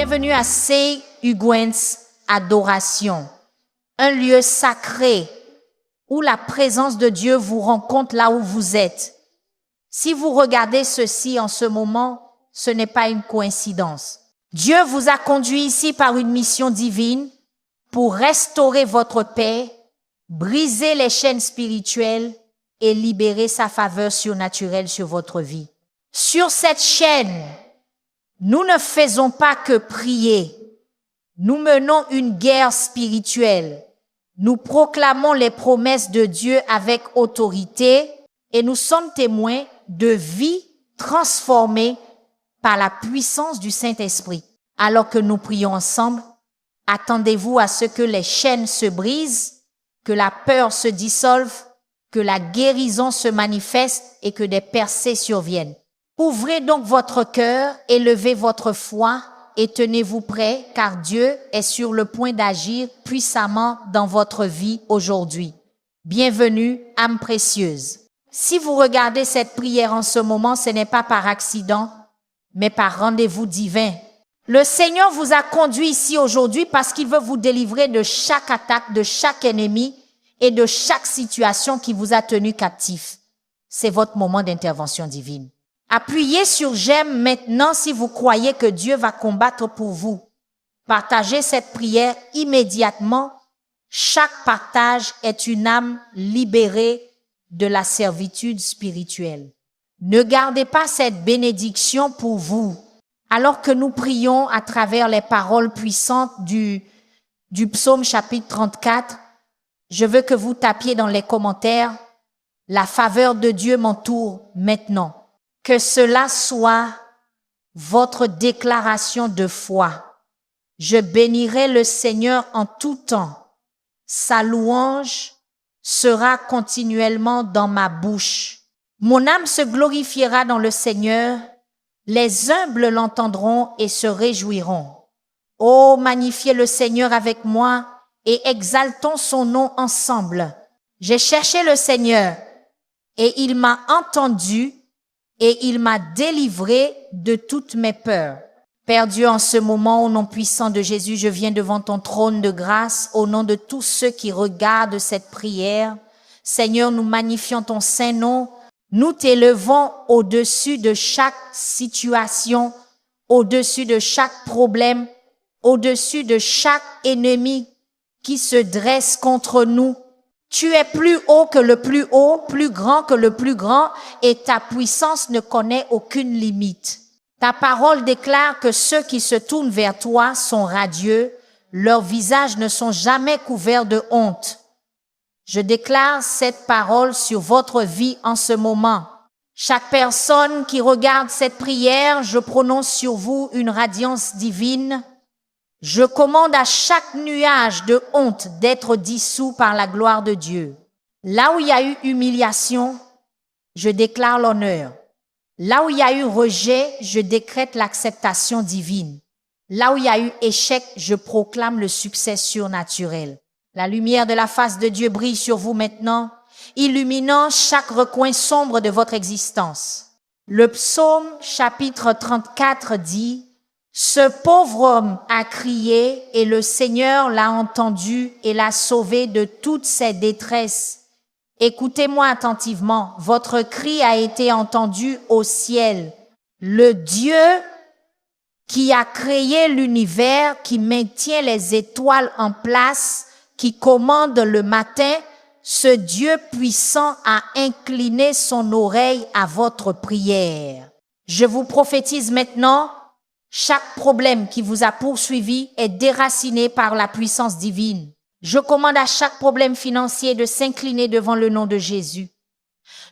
Bienvenue à Say Ugwens Adoration, un lieu sacré où la présence de Dieu vous rencontre là où vous êtes. Si vous regardez ceci en ce moment, ce n'est pas une coïncidence. Dieu vous a conduit ici par une mission divine pour restaurer votre paix, briser les chaînes spirituelles et libérer sa faveur surnaturelle sur votre vie. Sur cette chaîne, nous ne faisons pas que prier. Nous menons une guerre spirituelle. Nous proclamons les promesses de Dieu avec autorité et nous sommes témoins de vies transformées par la puissance du Saint-Esprit. Alors que nous prions ensemble, attendez-vous à ce que les chaînes se brisent, que la peur se dissolve, que la guérison se manifeste et que des percées surviennent. Ouvrez donc votre cœur, élevez votre foi et tenez-vous prêts car Dieu est sur le point d'agir puissamment dans votre vie aujourd'hui. Bienvenue, âme précieuse. Si vous regardez cette prière en ce moment, ce n'est pas par accident, mais par rendez-vous divin. Le Seigneur vous a conduit ici aujourd'hui parce qu'il veut vous délivrer de chaque attaque, de chaque ennemi et de chaque situation qui vous a tenu captif. C'est votre moment d'intervention divine. Appuyez sur j'aime maintenant si vous croyez que Dieu va combattre pour vous. Partagez cette prière immédiatement. Chaque partage est une âme libérée de la servitude spirituelle. Ne gardez pas cette bénédiction pour vous. Alors que nous prions à travers les paroles puissantes du psaume chapitre 34, je veux que vous tapiez dans les commentaires « La faveur de Dieu m'entoure maintenant ». Que cela soit votre déclaration de foi. Je bénirai le Seigneur en tout temps. Sa louange sera continuellement dans ma bouche. Mon âme se glorifiera dans le Seigneur. Les humbles l'entendront et se réjouiront. Oh, magnifiez le Seigneur avec moi et exaltons son nom ensemble. J'ai cherché le Seigneur et il m'a entendu et il m'a délivré de toutes mes peurs. Père Dieu, en ce moment, au nom puissant de Jésus, je viens devant ton trône de grâce, au nom de tous ceux qui regardent cette prière. Seigneur, nous magnifions ton saint nom. Nous t'élevons au-dessus de chaque situation, au-dessus de chaque problème, au-dessus de chaque ennemi qui se dresse contre nous. Tu es plus haut que le plus haut, plus grand que le plus grand, et ta puissance ne connaît aucune limite. Ta parole déclare que ceux qui se tournent vers toi sont radieux, leurs visages ne sont jamais couverts de honte. Je déclare cette parole sur votre vie en ce moment. Chaque personne qui regarde cette prière, je prononce sur vous une radiance divine. Je commande à chaque nuage de honte d'être dissous par la gloire de Dieu. Là où il y a eu humiliation, je déclare l'honneur. Là où il y a eu rejet, je décrète l'acceptation divine. Là où il y a eu échec, je proclame le succès surnaturel. La lumière de la face de Dieu brille sur vous maintenant, illuminant chaque recoin sombre de votre existence. Le psaume chapitre 34 dit: ce pauvre homme a crié et le Seigneur l'a entendu et l'a sauvé de toutes ses détresses. Écoutez-moi attentivement, votre cri a été entendu au ciel. Le Dieu qui a créé l'univers, qui maintient les étoiles en place, qui commande le matin, ce Dieu puissant a incliné son oreille à votre prière. Je vous prophétise maintenant, chaque problème qui vous a poursuivi est déraciné par la puissance divine. Je commande à chaque problème financier de s'incliner devant le nom de Jésus.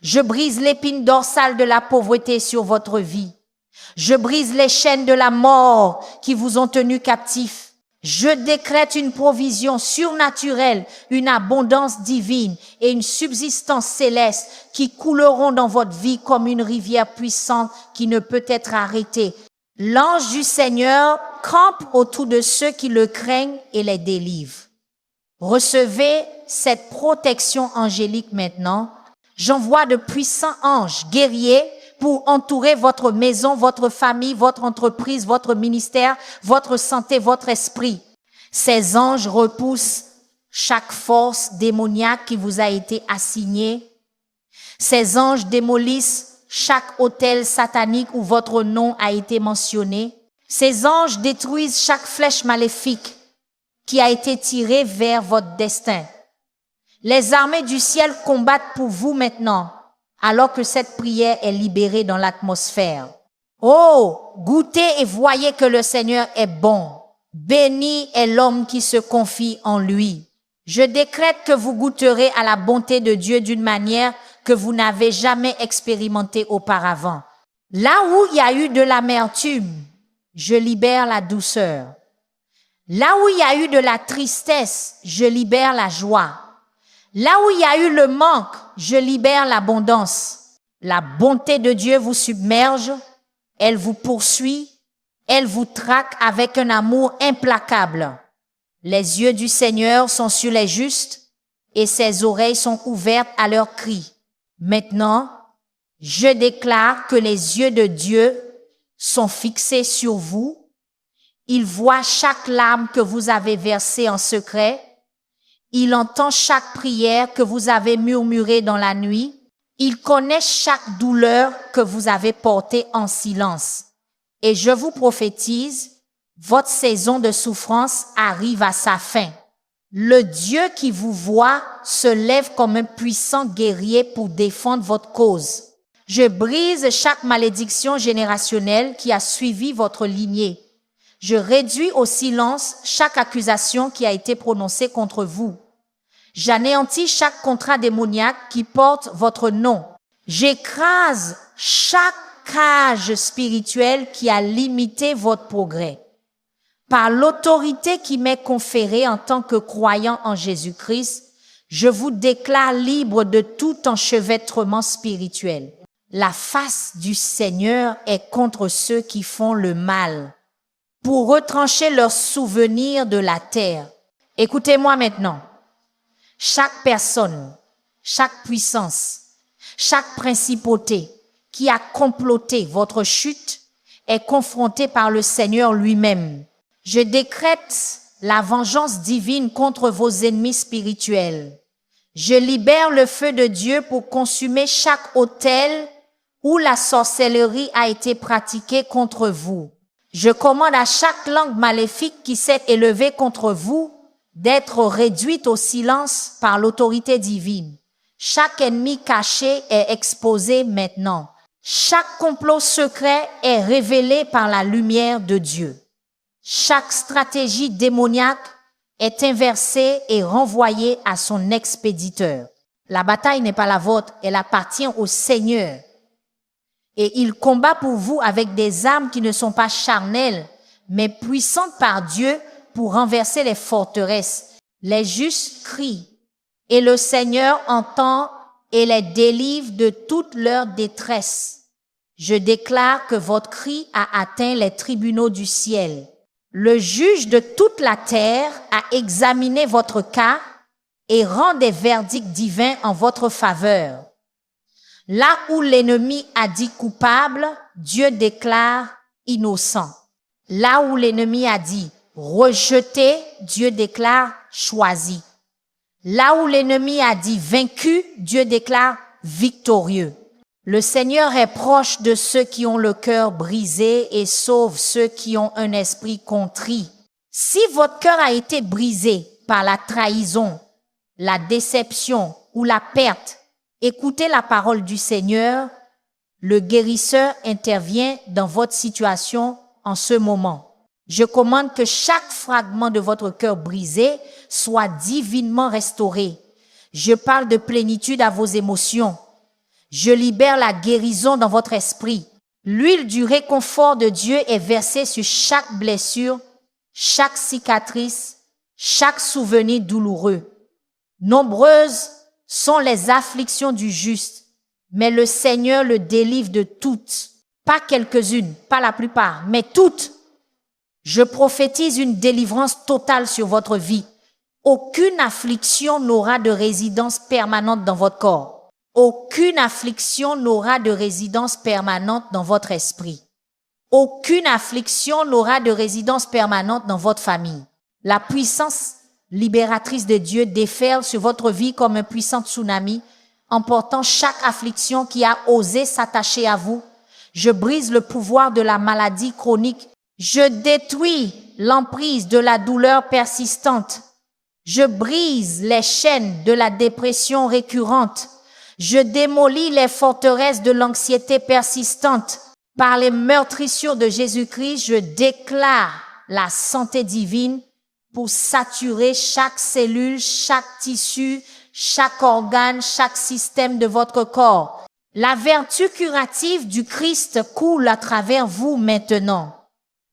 Je brise l'épine dorsale de la pauvreté sur votre vie. Je brise les chaînes de la mort qui vous ont tenu captifs. Je décrète une provision surnaturelle, une abondance divine et une subsistance céleste qui couleront dans votre vie comme une rivière puissante qui ne peut être arrêtée. L'ange du Seigneur campe autour de ceux qui le craignent et les délivre. Recevez cette protection angélique maintenant. J'envoie de puissants anges guerriers pour entourer votre maison, votre famille, votre entreprise, votre ministère, votre santé, votre esprit. Ces anges repoussent chaque force démoniaque qui vous a été assignée. Ces anges démolissent chaque autel satanique où votre nom a été mentionné. Ces anges détruisent chaque flèche maléfique qui a été tirée vers votre destin. Les armées du ciel combattent pour vous maintenant, alors que cette prière est libérée dans l'atmosphère. Oh, goûtez et voyez que le Seigneur est bon. Béni est l'homme qui se confie en lui. Je décrète que vous goûterez à la bonté de Dieu d'une manière que vous n'avez jamais expérimentée auparavant. Là où il y a eu de l'amertume, je libère la douceur. Là où il y a eu de la tristesse, je libère la joie. Là où il y a eu le manque, je libère l'abondance. La bonté de Dieu vous submerge, elle vous poursuit, elle vous traque avec un amour implacable. Les yeux du Seigneur sont sur les justes et ses oreilles sont ouvertes à leurs cris. Maintenant, je déclare que les yeux de Dieu sont fixés sur vous. Il voit chaque larme que vous avez versée en secret. Il entend chaque prière que vous avez murmurée dans la nuit. Il connaît chaque douleur que vous avez portée en silence. Et je vous prophétise, votre saison de souffrance arrive à sa fin. Le Dieu qui vous voit se lève comme un puissant guerrier pour défendre votre cause. Je brise chaque malédiction générationnelle qui a suivi votre lignée. Je réduis au silence chaque accusation qui a été prononcée contre vous. J'anéantis chaque contrat démoniaque qui porte votre nom. J'écrase chaque cage spirituelle qui a limité votre progrès. Par l'autorité qui m'est conférée en tant que croyant en Jésus-Christ, je vous déclare libre de tout enchevêtrement spirituel. La face du Seigneur est contre ceux qui font le mal, pour retrancher leurs souvenirs de la terre. Écoutez-moi maintenant. Chaque personne, chaque puissance, chaque principauté qui a comploté votre chute est confrontée par le Seigneur lui-même. Je décrète la vengeance divine contre vos ennemis spirituels. Je libère le feu de Dieu pour consumer chaque autel où la sorcellerie a été pratiquée contre vous. Je commande à chaque langue maléfique qui s'est élevée contre vous d'être réduite au silence par l'autorité divine. Chaque ennemi caché est exposé maintenant. Chaque complot secret est révélé par la lumière de Dieu. Chaque stratégie démoniaque est inversée et renvoyée à son expéditeur. La bataille n'est pas la vôtre, elle appartient au Seigneur. Et il combat pour vous avec des armes qui ne sont pas charnelles, mais puissantes par Dieu pour renverser les forteresses. Les justes crient, et le Seigneur entend et les délivre de toute leur détresse. Je déclare que votre cri a atteint les tribunaux du ciel. Le juge de toute la terre a examiné votre cas et rend des verdicts divins en votre faveur. Là où l'ennemi a dit coupable, Dieu déclare innocent. Là où l'ennemi a dit rejeté, Dieu déclare choisi. Là où l'ennemi a dit vaincu, Dieu déclare victorieux. Le Seigneur est proche de ceux qui ont le cœur brisé et sauve ceux qui ont un esprit contrit. Si votre cœur a été brisé par la trahison, la déception ou la perte, écoutez la parole du Seigneur. Le guérisseur intervient dans votre situation en ce moment. Je commande que chaque fragment de votre cœur brisé soit divinement restauré. Je parle de plénitude à vos émotions. Je libère la guérison dans votre esprit. L'huile du réconfort de Dieu est versée sur chaque blessure, chaque cicatrice, chaque souvenir douloureux. Nombreuses sont les afflictions du juste, mais le Seigneur le délivre de toutes. Pas quelques-unes, pas la plupart, mais toutes. Je prophétise une délivrance totale sur votre vie. Aucune affliction n'aura de résidence permanente dans votre corps. Aucune affliction n'aura de résidence permanente dans votre esprit. Aucune affliction n'aura de résidence permanente dans votre famille. La puissance libératrice de Dieu déferle sur votre vie comme un puissant tsunami, emportant chaque affliction qui a osé s'attacher à vous. Je brise le pouvoir de la maladie chronique. Je détruis l'emprise de la douleur persistante. Je brise les chaînes de la dépression récurrente. Je démolis les forteresses de l'anxiété persistante. Par les meurtrissures de Jésus-Christ, je déclare la santé divine pour saturer chaque cellule, chaque tissu, chaque organe, chaque système de votre corps. La vertu curative du Christ coule à travers vous maintenant.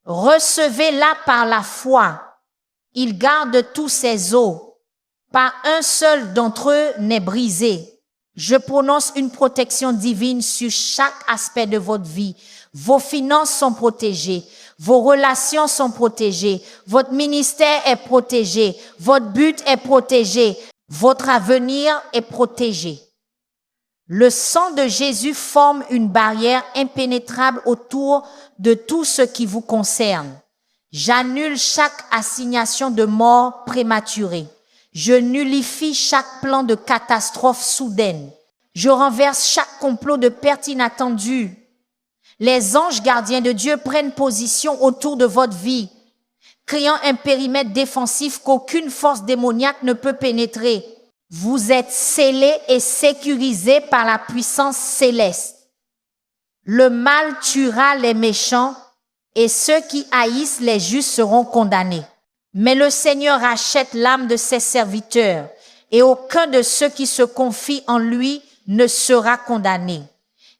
Recevez-la par la foi. Il garde tous ses os. Pas un seul d'entre eux n'est brisé. Je prononce une protection divine sur chaque aspect de votre vie. Vos finances sont protégées. Vos relations sont protégées. Votre ministère est protégé. Votre but est protégé. Votre avenir est protégé. Le sang de Jésus forme une barrière impénétrable autour de tout ce qui vous concerne. J'annule chaque assignation de mort prématurée. Je nullifie chaque plan de catastrophe soudaine. Je renverse chaque complot de perte inattendue. Les anges gardiens de Dieu prennent position autour de votre vie, créant un périmètre défensif qu'aucune force démoniaque ne peut pénétrer. Vous êtes scellés et sécurisés par la puissance céleste. Le mal tuera les méchants et ceux qui haïssent les justes seront condamnés. Mais le Seigneur rachète l'âme de ses serviteurs et aucun de ceux qui se confient en lui ne sera condamné.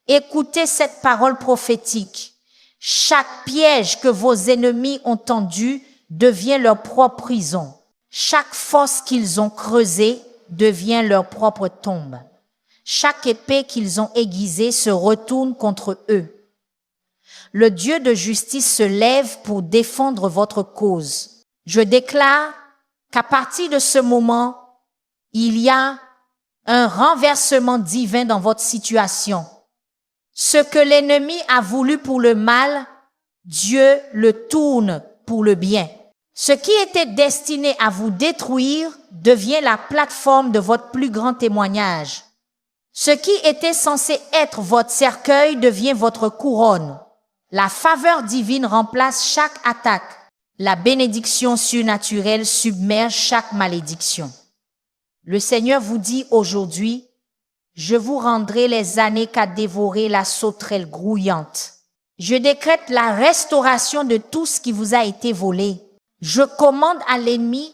Écoutez cette parole prophétique. Chaque piège que vos ennemis ont tendu devient leur propre prison. Chaque fosse qu'ils ont creusée devient leur propre tombe. Chaque épée qu'ils ont aiguisée se retourne contre eux. Le Dieu de justice se lève pour défendre votre cause. Je déclare qu'à partir de ce moment, il y a un renversement divin dans votre situation. Ce que l'ennemi a voulu pour le mal, Dieu le tourne pour le bien. Ce qui était destiné à vous détruire devient la plateforme de votre plus grand témoignage. Ce qui était censé être votre cercueil devient votre couronne. La faveur divine remplace chaque attaque. La bénédiction surnaturelle submerge chaque malédiction. Le Seigneur vous dit aujourd'hui, je vous rendrai les années qu'a dévoré la sauterelle grouillante. Je décrète la restauration de tout ce qui vous a été volé. Je commande à l'ennemi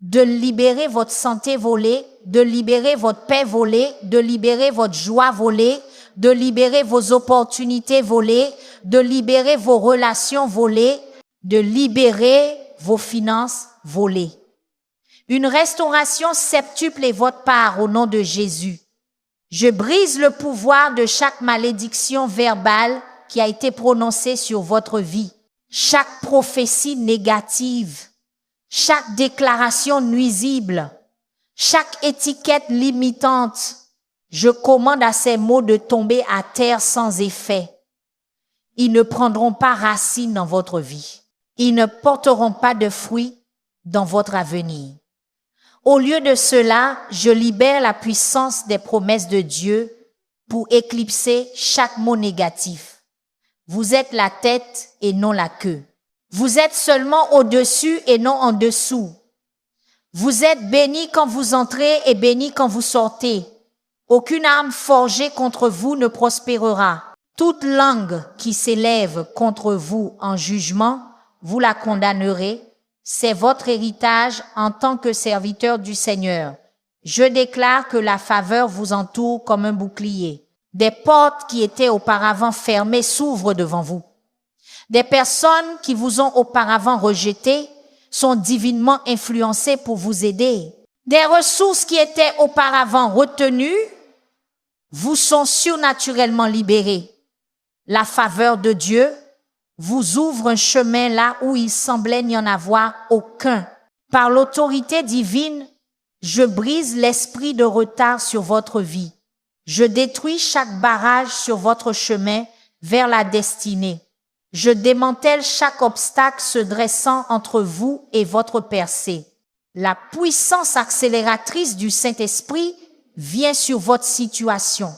de libérer votre santé volée, de libérer votre paix volée, de libérer votre joie volée, de libérer vos opportunités volées, de libérer vos relations volées, de libérer vos finances volées. Une restauration septuple est votre part au nom de Jésus. Je brise le pouvoir de chaque malédiction verbale qui a été prononcée sur votre vie. Chaque prophétie négative, chaque déclaration nuisible, chaque étiquette limitante, je commande à ces mots de tomber à terre sans effet. Ils ne prendront pas racine dans votre vie. Ils ne porteront pas de fruits dans votre avenir. Au lieu de cela, je libère la puissance des promesses de Dieu pour éclipser chaque mot négatif. Vous êtes la tête et non la queue. Vous êtes seulement au-dessus et non en dessous. Vous êtes bénis quand vous entrez et bénis quand vous sortez. Aucune arme forgée contre vous ne prospérera. Toute langue qui s'élève contre vous en jugement, vous la condamnerez. C'est votre héritage en tant que serviteur du Seigneur. Je déclare que la faveur vous entoure comme un bouclier. Des portes qui étaient auparavant fermées s'ouvrent devant vous. Des personnes qui vous ont auparavant rejeté sont divinement influencées pour vous aider. Des ressources qui étaient auparavant retenues vous sont surnaturellement libérées. La faveur de Dieu vous ouvre un chemin là où il semblait n'y en avoir aucun. Par l'autorité divine, je brise l'esprit de retard sur votre vie. Je détruis chaque barrage sur votre chemin vers la destinée. Je démantèle chaque obstacle se dressant entre vous et votre percée. La puissance accélératrice du Saint-Esprit vient sur votre situation.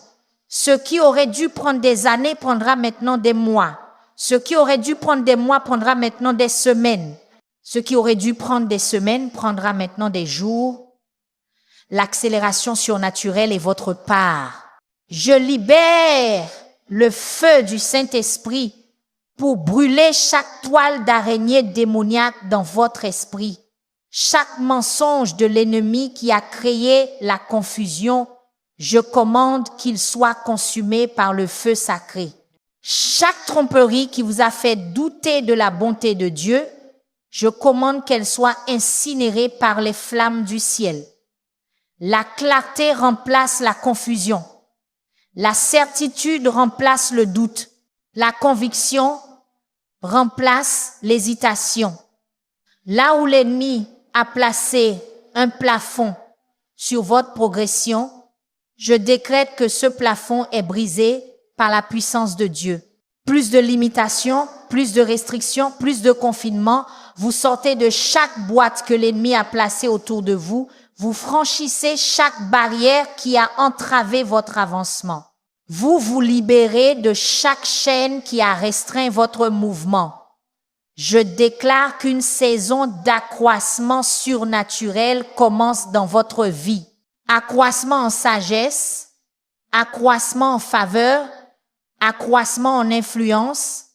Ce qui aurait dû prendre des années prendra maintenant des mois. Ce qui aurait dû prendre des mois prendra maintenant des semaines. Ce qui aurait dû prendre des semaines prendra maintenant des jours. L'accélération surnaturelle est votre part. Je libère le feu du Saint-Esprit pour brûler chaque toile d'araignée démoniaque dans votre esprit. Chaque mensonge de l'ennemi qui a créé la confusion, je commande qu'il soit consumé par le feu sacré. Chaque tromperie qui vous a fait douter de la bonté de Dieu, je commande qu'elle soit incinérée par les flammes du ciel. La clarté remplace la confusion. La certitude remplace le doute. La conviction remplace l'hésitation. Là où l'ennemi a placé un plafond sur votre progression, je décrète que ce plafond est brisé par la puissance de Dieu. Plus de limitations, plus de restrictions, plus de confinement. Vous sortez de chaque boîte que l'ennemi a placée autour de vous. Vous franchissez chaque barrière qui a entravé votre avancement. Vous vous libérez de chaque chaîne qui a restreint votre mouvement. Je déclare qu'une saison d'accroissement surnaturel commence dans votre vie. Accroissement en sagesse, accroissement en faveur, accroissement en influence,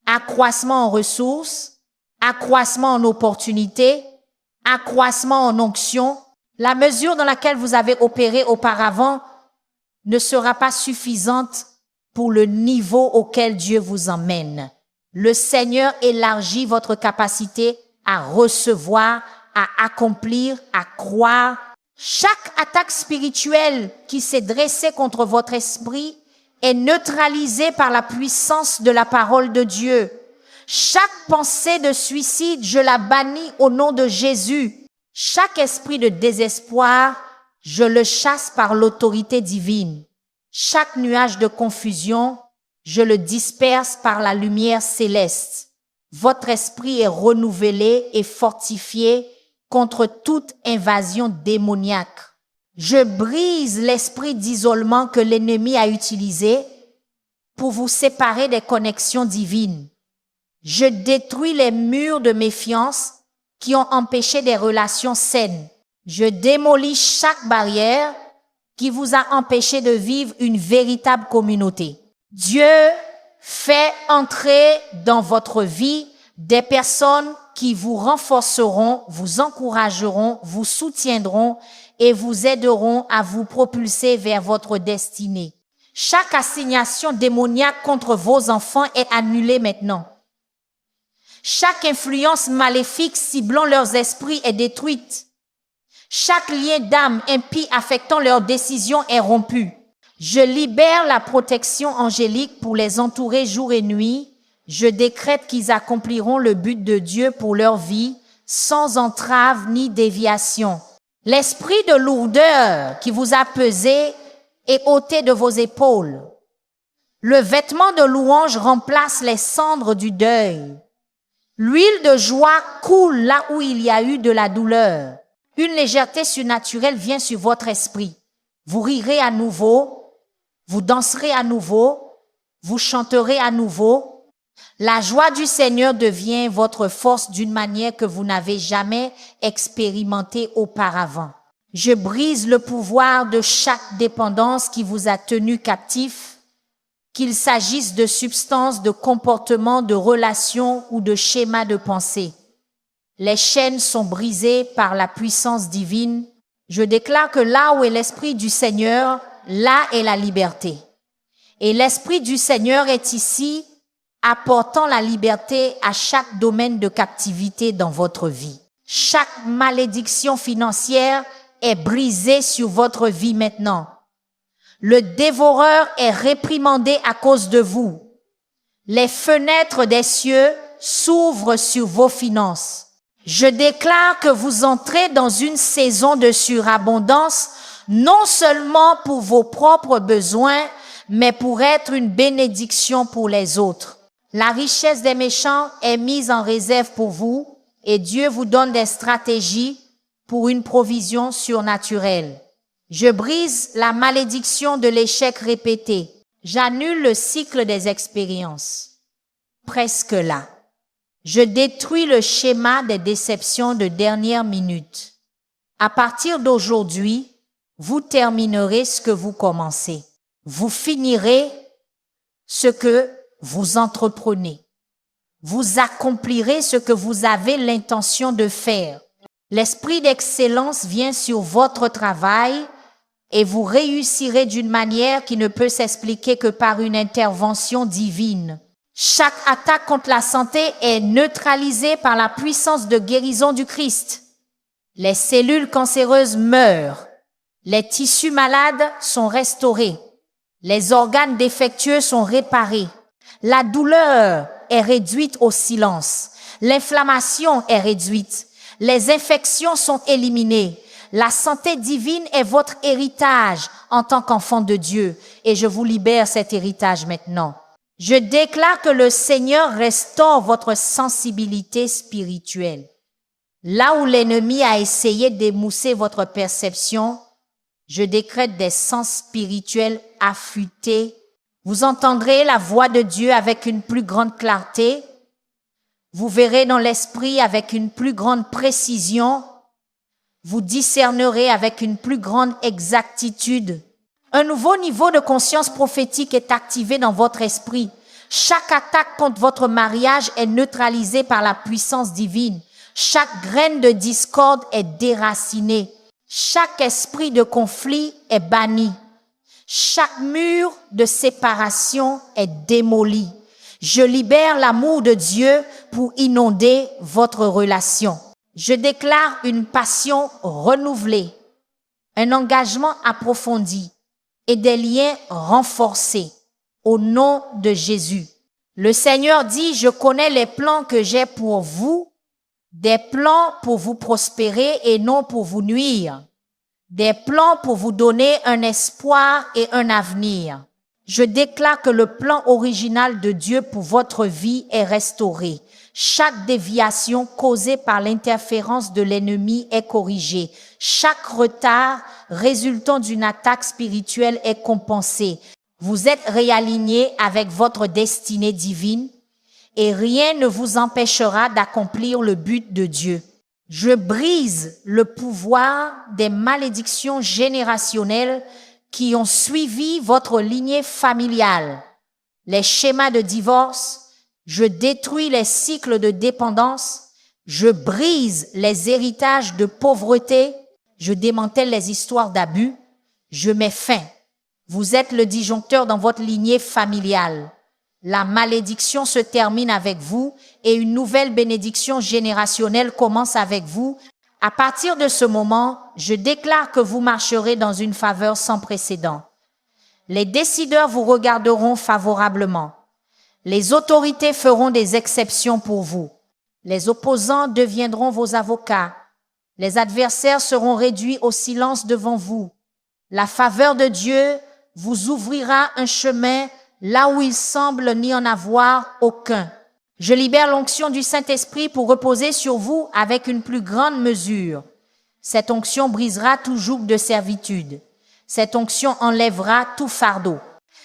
accroissement en ressources, accroissement en opportunités, accroissement en onction. La mesure dans laquelle vous avez opéré auparavant ne sera pas suffisante pour le niveau auquel Dieu vous emmène. Le Seigneur élargit votre capacité à recevoir, à accomplir, à croire. Chaque attaque spirituelle qui s'est dressée contre votre esprit est neutralisée par la puissance de la parole de Dieu. Chaque pensée de suicide, je la bannis au nom de Jésus. Chaque esprit de désespoir, je le chasse par l'autorité divine. Chaque nuage de confusion, je le disperse par la lumière céleste. Votre esprit est renouvelé et fortifié contre toute invasion démoniaque. Je brise l'esprit d'isolement que l'ennemi a utilisé pour vous séparer des connexions divines. Je détruis les murs de méfiance qui ont empêché des relations saines. Je démolis chaque barrière qui vous a empêché de vivre une véritable communauté. Dieu fait entrer dans votre vie des personnes qui vous renforceront, vous encourageront, vous soutiendront et vous aideront à vous propulser vers votre destinée. Chaque assignation démoniaque contre vos enfants est annulée maintenant. Chaque influence maléfique ciblant leurs esprits est détruite. Chaque lien d'âme impie affectant leurs décisions est rompu. Je libère la protection angélique pour les entourer jour et nuit. Je décrète qu'ils accompliront le but de Dieu pour leur vie, sans entrave ni déviation. L'esprit de lourdeur qui vous a pesé est ôté de vos épaules. Le vêtement de louange remplace les cendres du deuil. L'huile de joie coule là où il y a eu de la douleur. Une légèreté surnaturelle vient sur votre esprit. Vous rirez à nouveau, vous danserez à nouveau, vous chanterez à nouveau. La joie du Seigneur devient votre force d'une manière que vous n'avez jamais expérimentée auparavant. Je brise le pouvoir de chaque dépendance qui vous a tenu captif, qu'il s'agisse de substances, de comportements, de relations ou de schémas de pensée. Les chaînes sont brisées par la puissance divine. Je déclare que là où est l'Esprit du Seigneur, là est la liberté. Et l'Esprit du Seigneur est ici, apportant la liberté à chaque domaine de captivité dans votre vie. Chaque malédiction financière est brisée sur votre vie maintenant. Le dévoreur est réprimandé à cause de vous. Les fenêtres des cieux s'ouvrent sur vos finances. Je déclare que vous entrez dans une saison de surabondance non seulement pour vos propres besoins, mais pour être une bénédiction pour les autres. La richesse des méchants est mise en réserve pour vous et Dieu vous donne des stratégies pour une provision surnaturelle. Je brise la malédiction de l'échec répété. J'annule le cycle des expériences. Presque là. Je détruis le schéma des déceptions de dernière minute. À partir d'aujourd'hui, vous terminerez ce que vous commencez. Vous finirez ce que vous entreprenez. Vous accomplirez ce que vous avez l'intention de faire. L'esprit d'excellence vient sur votre travail et vous réussirez d'une manière qui ne peut s'expliquer que par une intervention divine. Chaque attaque contre la santé est neutralisée par la puissance de guérison du Christ. Les cellules cancéreuses meurent. Les tissus malades sont restaurés. Les organes défectueux sont réparés. La douleur est réduite au silence. L'inflammation est réduite. Les infections sont éliminées. La santé divine est votre héritage en tant qu'enfant de Dieu. Et je vous libère cet héritage maintenant. Je déclare que le Seigneur restaure votre sensibilité spirituelle. Là où l'ennemi a essayé d'émousser votre perception, je décrète des sens spirituels affûtés. Vous entendrez la voix de Dieu avec une plus grande clarté. Vous verrez dans l'esprit avec une plus grande précision. Vous discernerez avec une plus grande exactitude. Un nouveau niveau de conscience prophétique est activé dans votre esprit. Chaque attaque contre votre mariage est neutralisée par la puissance divine. Chaque graine de discorde est déracinée. Chaque esprit de conflit est banni. Chaque mur de séparation est démoli. Je libère l'amour de Dieu pour inonder votre relation. Je déclare une passion renouvelée, un engagement approfondi et des liens renforcés au nom de Jésus. Le Seigneur dit, je connais les plans que j'ai pour vous, des plans pour vous prospérer et non pour vous nuire, des plans pour vous donner un espoir et un avenir. Je déclare que le plan original de Dieu pour votre vie est restauré. Chaque déviation causée par l'interférence de l'ennemi est corrigée. Chaque retard résultant d'une attaque spirituelle est compensé. Vous êtes réaligné avec votre destinée divine et rien ne vous empêchera d'accomplir le but de Dieu. Je brise le pouvoir des malédictions générationnelles qui ont suivi votre lignée familiale. Les schémas de divorce, je détruis les cycles de dépendance, je brise les héritages de pauvreté, je démantèle les histoires d'abus, je mets fin. Vous êtes le disjoncteur dans votre lignée familiale. La malédiction se termine avec vous et une nouvelle bénédiction générationnelle commence avec vous. À partir de ce moment, je déclare que vous marcherez dans une faveur sans précédent. Les décideurs vous regarderont favorablement. Les autorités feront des exceptions pour vous. Les opposants deviendront vos avocats. Les adversaires seront réduits au silence devant vous. La faveur de Dieu vous ouvrira un chemin là où il semble n'y en avoir aucun. Je libère l'onction du Saint-Esprit pour reposer sur vous avec une plus grande mesure. Cette onction brisera tout joug de servitude. Cette onction enlèvera tout fardeau.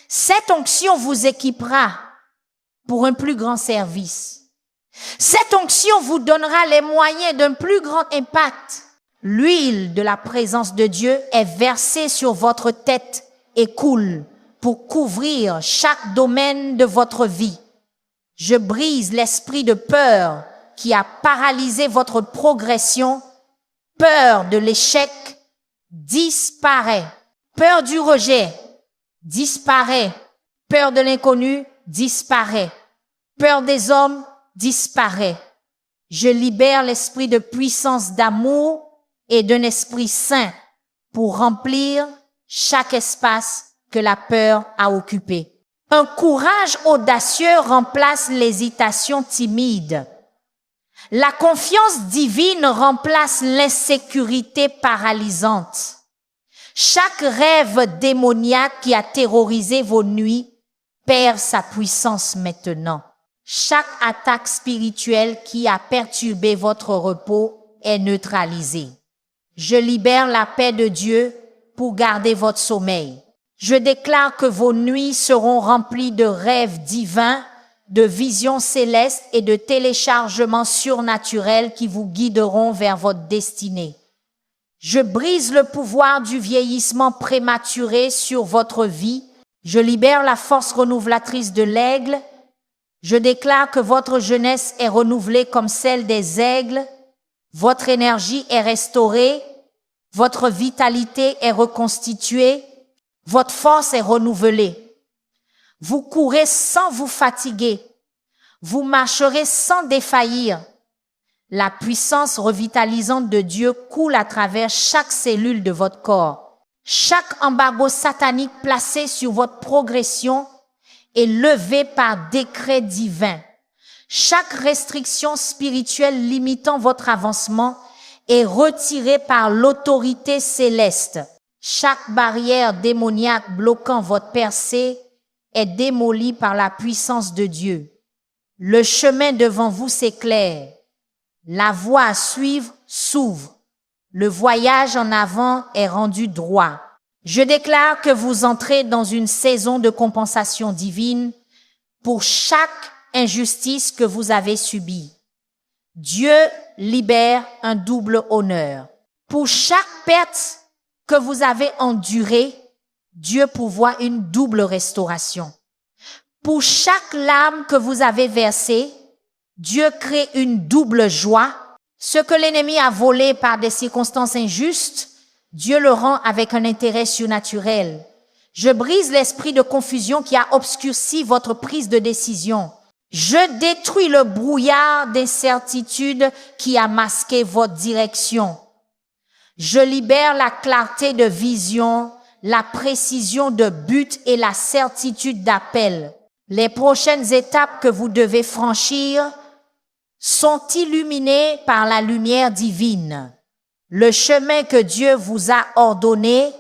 Cette onction vous équipera pour un plus grand service. Cette onction vous donnera les moyens d'un plus grand impact. L'huile de la présence de Dieu est versée sur votre tête et coule pour couvrir chaque domaine de votre vie. Je brise l'esprit de peur qui a paralysé votre progression. Peur de l'échec disparaît. Peur du rejet disparaît. Peur de l'inconnu disparaît. Peur des hommes disparaît. Je libère l'esprit de puissance d'amour et d'un esprit saint pour remplir chaque espace que la peur a occupé. Un courage audacieux remplace l'hésitation timide. La confiance divine remplace l'insécurité paralysante. Chaque rêve démoniaque qui a terrorisé vos nuits perd sa puissance maintenant. Chaque attaque spirituelle qui a perturbé votre repos est neutralisée. Je libère la paix de Dieu pour garder votre sommeil. Je déclare que vos nuits seront remplies de rêves divins, de visions célestes et de téléchargements surnaturels qui vous guideront vers votre destinée. Je brise le pouvoir du vieillissement prématuré sur votre vie. Je libère la force renouvelatrice de l'aigle. Je déclare que votre jeunesse est renouvelée comme celle des aigles. Votre énergie est restaurée. Votre vitalité est reconstituée. Votre force est renouvelée. Vous courez sans vous fatiguer. Vous marcherez sans défaillir. La puissance revitalisante de Dieu coule à travers chaque cellule de votre corps. Chaque embargo satanique placé sur votre progression est levé par décret divin. Chaque restriction spirituelle limitant votre avancement est retirée par l'autorité céleste. Chaque barrière démoniaque bloquant votre percée est démolie par la puissance de Dieu. Le chemin devant vous s'éclaire. La voie à suivre s'ouvre. Le voyage en avant est rendu droit. Je déclare que vous entrez dans une saison de compensation divine pour chaque injustice que vous avez subie. Dieu libère un double honneur. Pour chaque perte que vous avez endurée, Dieu pourvoit une double restauration. Pour chaque larme que vous avez versée, Dieu crée une double joie. Ce que l'ennemi a volé par des circonstances injustes, Dieu le rend avec un intérêt surnaturel. Je brise l'esprit de confusion qui a obscurci votre prise de décision. Je détruis le brouillard d'incertitude qui a masqué votre direction. Je libère la clarté de vision, la précision de but et la certitude d'appel. Les prochaines étapes que vous devez franchir sont illuminées par la lumière divine. Le chemin que Dieu vous a ordonné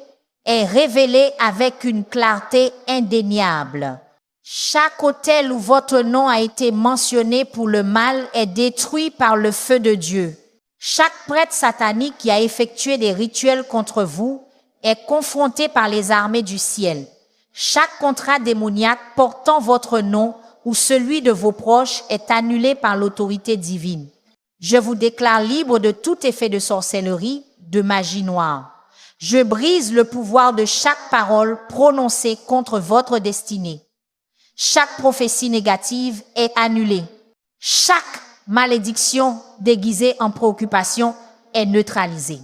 est révélé avec une clarté indéniable. Chaque autel où votre nom a été mentionné pour le mal est détruit par le feu de Dieu. Chaque prêtre satanique qui a effectué des rituels contre vous est confronté par les armées du ciel. Chaque contrat démoniaque portant votre nom ou celui de vos proches est annulé par l'autorité divine. Je vous déclare libre de tout effet de sorcellerie, de magie noire. Je brise le pouvoir de chaque parole prononcée contre votre destinée. Chaque prophétie négative est annulée. Chaque malédiction déguisée en préoccupation est neutralisée.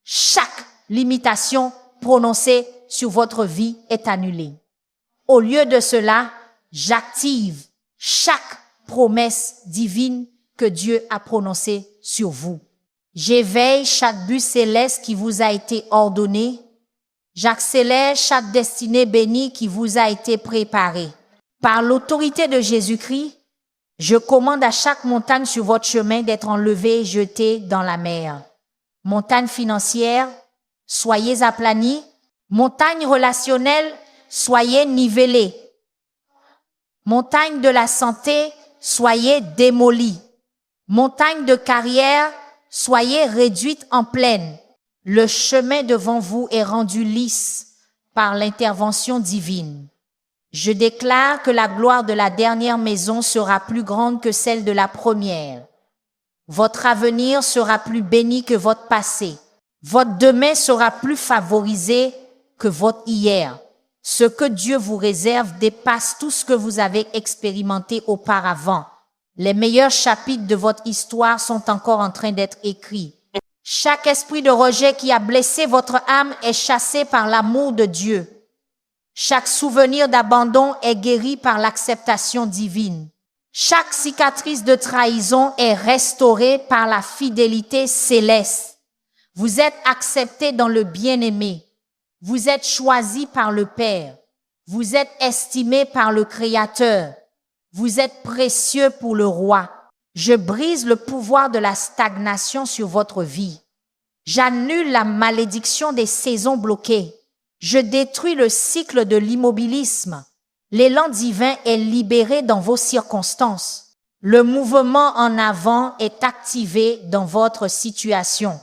Chaque limitation prononcée sur votre vie est annulée. Au lieu de cela, j'active chaque promesse divine que Dieu a prononcée sur vous. J'éveille chaque but céleste qui vous a été ordonné. J'accélère chaque destinée bénie qui vous a été préparée. Par l'autorité de Jésus-Christ, je commande à chaque montagne sur votre chemin d'être enlevée et jetée dans la mer. Montagne financière, soyez aplanie. Montagne relationnelle, soyez nivelée. Montagne de la santé, soyez démolie. Montagne de carrière, soyez réduite en plaine. Le chemin devant vous est rendu lisse par l'intervention divine. Je déclare que la gloire de la dernière maison sera plus grande que celle de la première. Votre avenir sera plus béni que votre passé. Votre demain sera plus favorisé que votre hier. Ce que Dieu vous réserve dépasse tout ce que vous avez expérimenté auparavant. Les meilleurs chapitres de votre histoire sont encore en train d'être écrits. Chaque esprit de rejet qui a blessé votre âme est chassé par l'amour de Dieu. Chaque souvenir d'abandon est guéri par l'acceptation divine. Chaque cicatrice de trahison est restaurée par la fidélité céleste. Vous êtes accepté dans le bien-aimé. Vous êtes choisi par le Père. Vous êtes estimé par le Créateur. Vous êtes précieux pour le Roi. Je brise le pouvoir de la stagnation sur votre vie. J'annule la malédiction des saisons bloquées. Je détruis le cycle de l'immobilisme. L'élan divin est libéré dans vos circonstances. Le mouvement en avant est activé dans votre situation.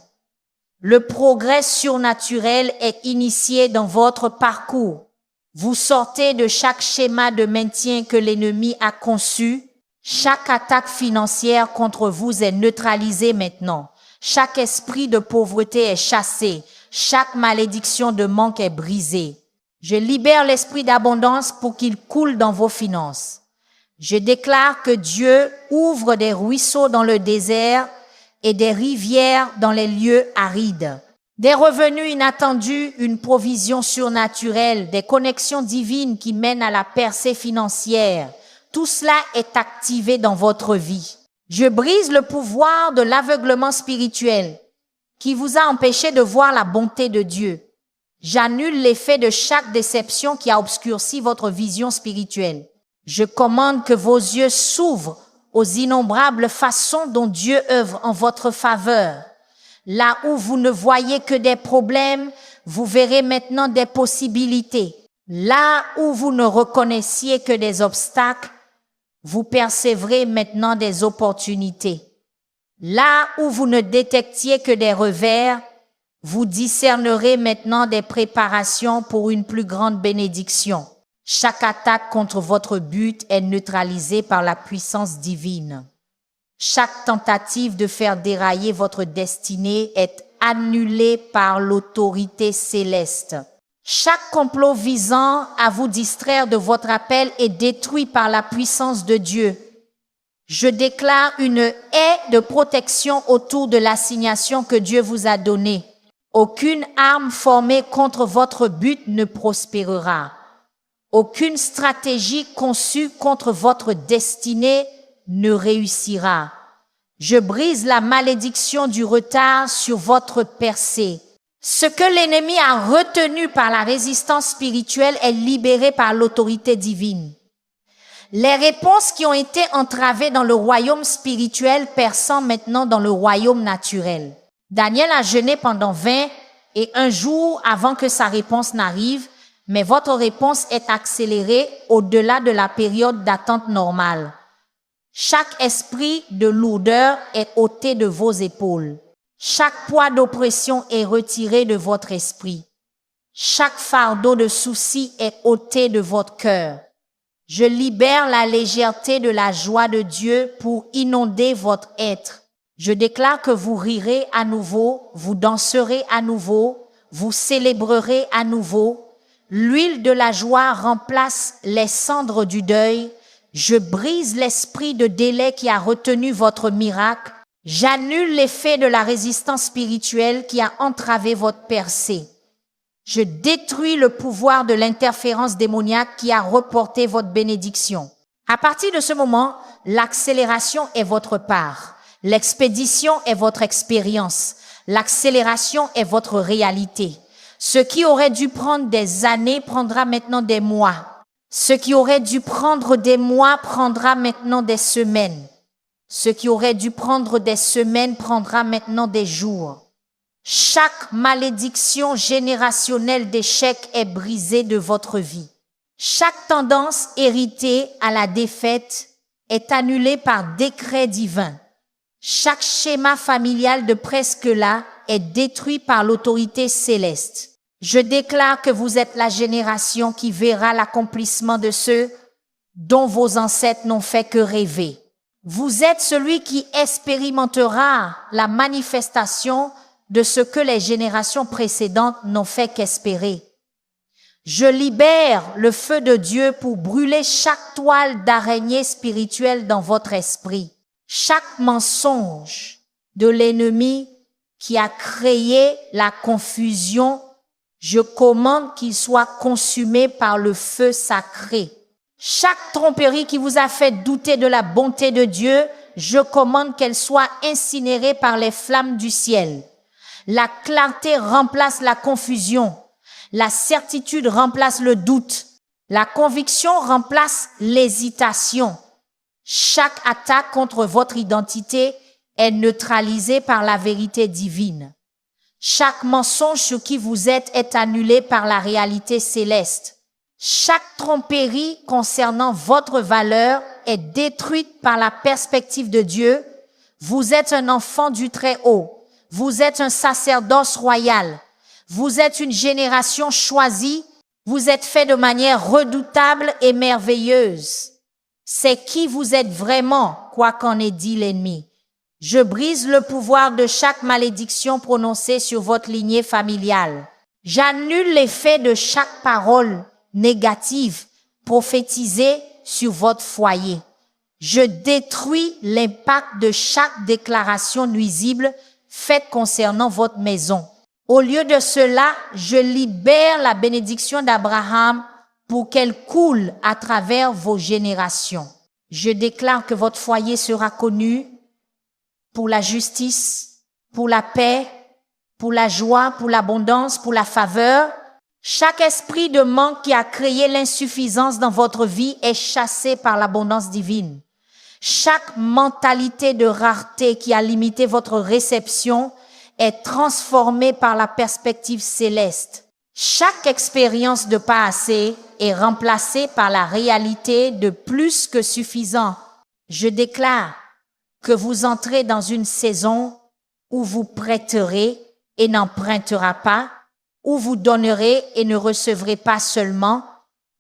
Le progrès surnaturel est initié dans votre parcours. Vous sortez de chaque schéma de maintien que l'ennemi a conçu. Chaque attaque financière contre vous est neutralisée maintenant. Chaque esprit de pauvreté est chassé. Chaque malédiction de manque est brisée. Je libère l'esprit d'abondance pour qu'il coule dans vos finances. Je déclare que Dieu ouvre des ruisseaux dans le désert et des rivières dans les lieux arides. Des revenus inattendus, une provision surnaturelle, des connexions divines qui mènent à la percée financière. Tout cela est activé dans votre vie. Je brise le pouvoir de l'aveuglement spirituel qui vous a empêché de voir la bonté de Dieu. J'annule l'effet de chaque déception qui a obscurci votre vision spirituelle. Je commande que vos yeux s'ouvrent aux innombrables façons dont Dieu œuvre en votre faveur. Là où vous ne voyez que des problèmes, vous verrez maintenant des possibilités. Là où vous ne reconnaissiez que des obstacles, vous percevrez maintenant des opportunités. Là où vous ne détectiez que des revers, vous discernerez maintenant des préparations pour une plus grande bénédiction. Chaque attaque contre votre but est neutralisée par la puissance divine. Chaque tentative de faire dérailler votre destinée est annulée par l'autorité céleste. Chaque complot visant à vous distraire de votre appel est détruit par la puissance de Dieu. Je déclare une haie de protection autour de l'assignation que Dieu vous a donnée. Aucune arme formée contre votre but ne prospérera. Aucune stratégie conçue contre votre destinée ne réussira. Je brise la malédiction du retard sur votre percée. Ce que l'ennemi a retenu par la résistance spirituelle est libéré par l'autorité divine. Les réponses qui ont été entravées dans le royaume spirituel perçant maintenant dans le royaume naturel. Daniel a jeûné pendant 21 jours avant que sa réponse n'arrive, mais votre réponse est accélérée au-delà de la période d'attente normale. Chaque esprit de lourdeur est ôté de vos épaules. Chaque poids d'oppression est retiré de votre esprit. Chaque fardeau de soucis est ôté de votre cœur. Je libère la légèreté de la joie de Dieu pour inonder votre être. Je déclare que vous rirez à nouveau, vous danserez à nouveau, vous célébrerez à nouveau. L'huile de la joie remplace les cendres du deuil. Je brise l'esprit de délai qui a retenu votre miracle. J'annule l'effet de la résistance spirituelle qui a entravé votre percée. Je détruis le pouvoir de l'interférence démoniaque qui a reporté votre bénédiction. À partir de ce moment, l'accélération est votre part. L'expédition est votre expérience. L'accélération est votre réalité. Ce qui aurait dû prendre des années prendra maintenant des mois. Ce qui aurait dû prendre des mois prendra maintenant des semaines. Ce qui aurait dû prendre des semaines prendra maintenant des jours. Chaque malédiction générationnelle d'échec est brisée de votre vie. Chaque tendance héritée à la défaite est annulée par décret divin. Chaque schéma familial de presque là est détruit par l'autorité céleste. Je déclare que vous êtes la génération qui verra l'accomplissement de ceux dont vos ancêtres n'ont fait que rêver. Vous êtes celui qui expérimentera la manifestation de ce que les générations précédentes n'ont fait qu'espérer. Je libère le feu de Dieu pour brûler chaque toile d'araignée spirituelle dans votre esprit. Chaque mensonge de l'ennemi qui a créé la confusion, je commande qu'il soit consumé par le feu sacré. Chaque tromperie qui vous a fait douter de la bonté de Dieu, je commande qu'elle soit incinérée par les flammes du ciel. La clarté remplace la confusion. La certitude remplace le doute. La conviction remplace l'hésitation. Chaque attaque contre votre identité est neutralisée par la vérité divine. Chaque mensonge sur qui vous êtes est annulé par la réalité céleste. Chaque tromperie concernant votre valeur est détruite par la perspective de Dieu. Vous êtes un enfant du Très-Haut. Vous êtes un sacerdoce royal. Vous êtes une génération choisie. Vous êtes fait de manière redoutable et merveilleuse. C'est qui vous êtes vraiment, quoi qu'en ait dit l'ennemi. Je brise le pouvoir de chaque malédiction prononcée sur votre lignée familiale. J'annule l'effet de chaque parole négative prophétisée sur votre foyer. Je détruis l'impact de chaque déclaration nuisible faite concernant votre maison. Au lieu de cela, je libère la bénédiction d'Abraham pour qu'elle coule à travers vos générations. Je déclare que votre foyer sera connu pour la justice, pour la paix, pour la joie, pour l'abondance, pour la faveur. Chaque esprit de manque qui a créé l'insuffisance dans votre vie est chassé par l'abondance divine. Chaque mentalité de rareté qui a limité votre réception est transformée par la perspective céleste. Chaque expérience de pas assez est remplacée par la réalité de plus que suffisant. Je déclare que vous entrez dans une saison où vous prêterez et n'empruntera pas, où vous donnerez et ne recevrez pas seulement,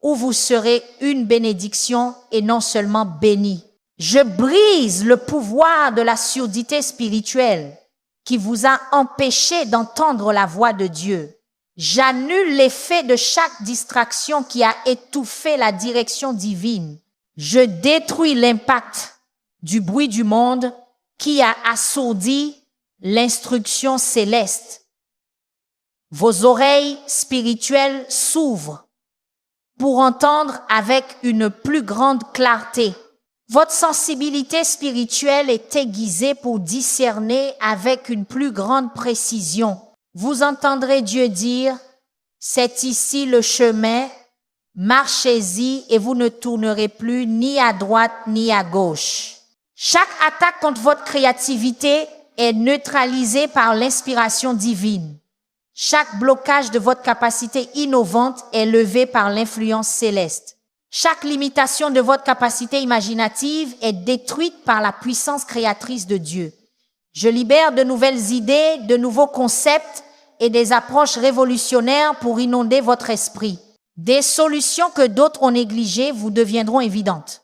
où vous serez une bénédiction et non seulement béni. Je brise le pouvoir de la surdité spirituelle qui vous a empêché d'entendre la voix de Dieu. J'annule l'effet de chaque distraction qui a étouffé la direction divine. Je détruis l'impact du bruit du monde qui a assourdi l'instruction céleste. Vos oreilles spirituelles s'ouvrent pour entendre avec une plus grande clarté. Votre sensibilité spirituelle est aiguisée pour discerner avec une plus grande précision. Vous entendrez Dieu dire, c'est ici le chemin, marchez-y et vous ne tournerez plus ni à droite ni à gauche. Chaque attaque contre votre créativité est neutralisée par l'inspiration divine. Chaque blocage de votre capacité innovante est levé par l'influence céleste. Chaque limitation de votre capacité imaginative est détruite par la puissance créatrice de Dieu. Je libère de nouvelles idées, de nouveaux concepts et des approches révolutionnaires pour inonder votre esprit. Des solutions que d'autres ont négligées vous deviendront évidentes.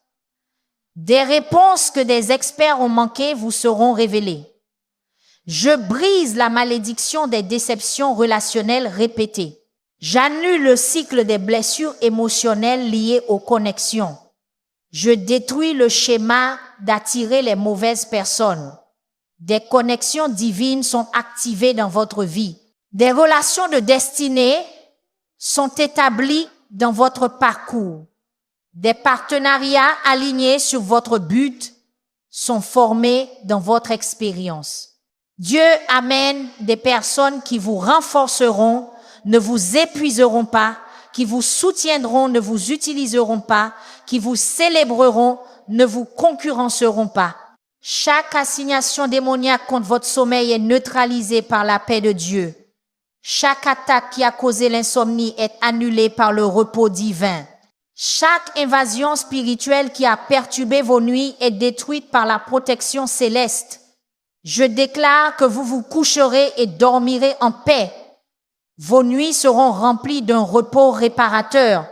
Des réponses que des experts ont manquées vous seront révélées. Je brise la malédiction des déceptions relationnelles répétées. J'annule le cycle des blessures émotionnelles liées aux connexions. Je détruis le schéma d'attirer les mauvaises personnes. Des connexions divines sont activées dans votre vie. Des relations de destinée sont établies dans votre parcours. Des partenariats alignés sur votre but sont formés dans votre expérience. Dieu amène des personnes qui vous renforceront, ne vous épuiseront pas, qui vous soutiendront, ne vous utiliseront pas, qui vous célébreront, ne vous concurrenceront pas. Chaque assignation démoniaque contre votre sommeil est neutralisée par la paix de Dieu. Chaque attaque qui a causé l'insomnie est annulée par le repos divin. Chaque invasion spirituelle qui a perturbé vos nuits est détruite par la protection céleste. Je déclare que vous vous coucherez et dormirez en paix. Vos nuits seront remplies d'un repos réparateur.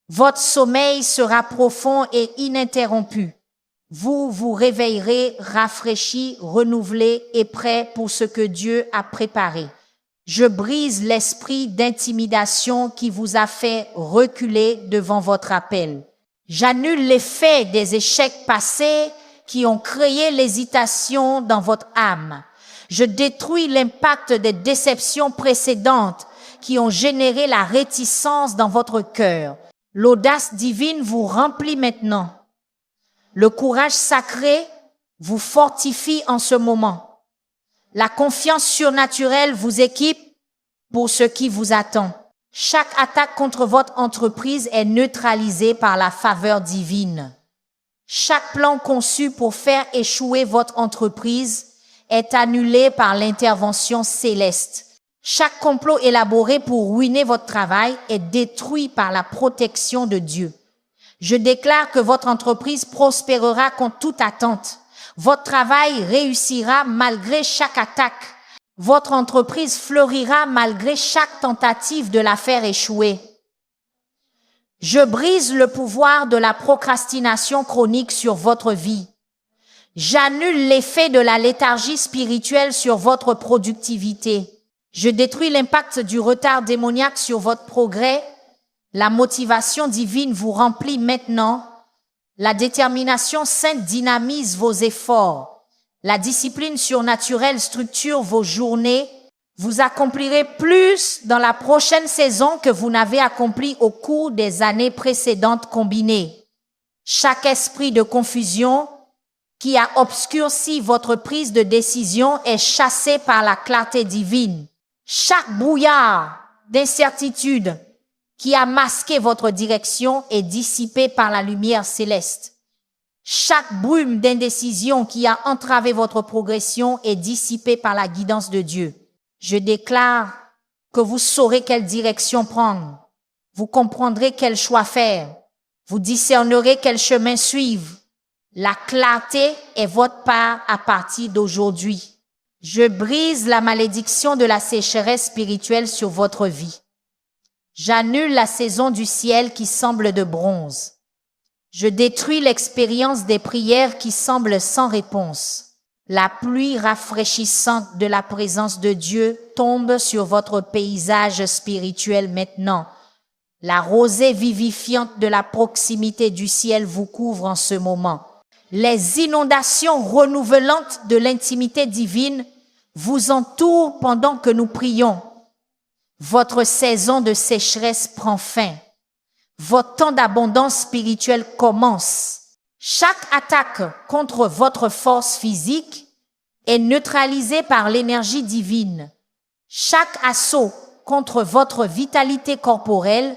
Votre sommeil sera profond et ininterrompu. Vous vous réveillerez rafraîchi, renouvelé et prêt pour ce que Dieu a préparé. Je brise l'esprit d'intimidation qui vous a fait reculer devant votre appel. J'annule l'effet des échecs passés qui ont créé l'hésitation dans votre âme. Je détruis l'impact des déceptions précédentes qui ont généré la réticence dans votre cœur. L'audace divine vous remplit maintenant. Le courage sacré vous fortifie en ce moment. La confiance surnaturelle vous équipe pour ce qui vous attend. Chaque attaque contre votre entreprise est neutralisée par la faveur divine. Chaque plan conçu pour faire échouer votre entreprise est annulé par l'intervention céleste. Chaque complot élaboré pour ruiner votre travail est détruit par la protection de Dieu. Je déclare que votre entreprise prospérera contre toute attente. Votre travail réussira malgré chaque attaque. Votre entreprise fleurira malgré chaque tentative de la faire échouer. Je brise le pouvoir de la procrastination chronique sur votre vie. J'annule l'effet de la léthargie spirituelle sur votre productivité. Je détruis l'impact du retard démoniaque sur votre progrès. La motivation divine vous remplit maintenant. La détermination sainte dynamise vos efforts. La discipline surnaturelle structure vos journées. Vous accomplirez plus dans la prochaine saison que vous n'avez accompli au cours des années précédentes combinées. Chaque esprit de confusion qui a obscurci votre prise de décision est chassé par la clarté divine. Chaque brouillard d'incertitude qui a masqué votre direction est dissipé par la lumière céleste. Chaque brume d'indécision qui a entravé votre progression est dissipée par la guidance de Dieu. Je déclare que vous saurez quelle direction prendre. Vous comprendrez quel choix faire. Vous discernerez quel chemin suivre. La clarté est votre part à partir d'aujourd'hui. Je brise la malédiction de la sécheresse spirituelle sur votre vie. J'annule la saison du ciel qui semble de bronze. Je détruis l'expérience des prières qui semblent sans réponse. La pluie rafraîchissante de la présence de Dieu tombe sur votre paysage spirituel maintenant. La rosée vivifiante de la proximité du ciel vous couvre en ce moment. Les inondations renouvelantes de l'intimité divine vous entourent pendant que nous prions. Votre saison de sécheresse prend fin. Votre temps d'abondance spirituelle commence. Chaque attaque contre votre force physique est neutralisée par l'énergie divine. Chaque assaut contre votre vitalité corporelle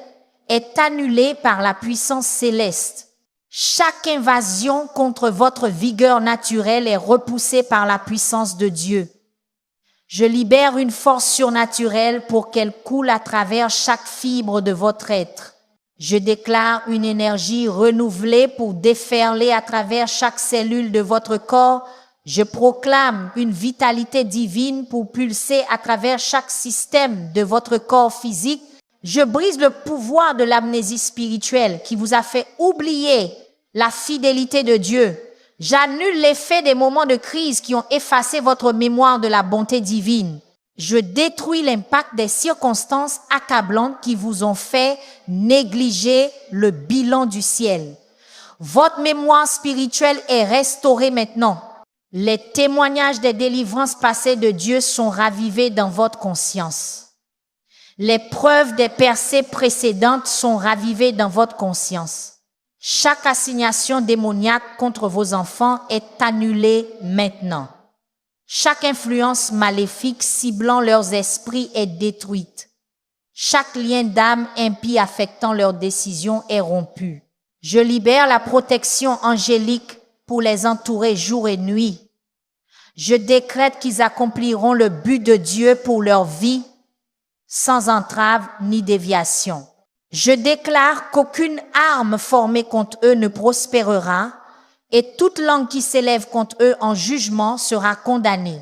est annulé par la puissance céleste. Chaque invasion contre votre vigueur naturelle est repoussée par la puissance de Dieu. Je libère une force surnaturelle pour qu'elle coule à travers chaque fibre de votre être. Je déclare une énergie renouvelée pour déferler à travers chaque cellule de votre corps. Je proclame une vitalité divine pour pulser à travers chaque système de votre corps physique. Je brise le pouvoir de l'amnésie spirituelle qui vous a fait oublier la fidélité de Dieu. J'annule l'effet des moments de crise qui ont effacé votre mémoire de la bonté divine. Je détruis l'impact des circonstances accablantes qui vous ont fait négliger le bilan du ciel. Votre mémoire spirituelle est restaurée maintenant. Les témoignages des délivrances passées de Dieu sont ravivés dans votre conscience. Les preuves des percées précédentes sont ravivées dans votre conscience. Chaque assignation démoniaque contre vos enfants est annulée maintenant. Chaque influence maléfique ciblant leurs esprits est détruite. Chaque lien d'âme impie affectant leurs décisions est rompu. Je libère la protection angélique pour les entourer jour et nuit. Je décrète qu'ils accompliront le but de Dieu pour leur vie sans entrave ni déviation. Je déclare qu'aucune arme formée contre eux ne prospérera et toute langue qui s'élève contre eux en jugement sera condamnée.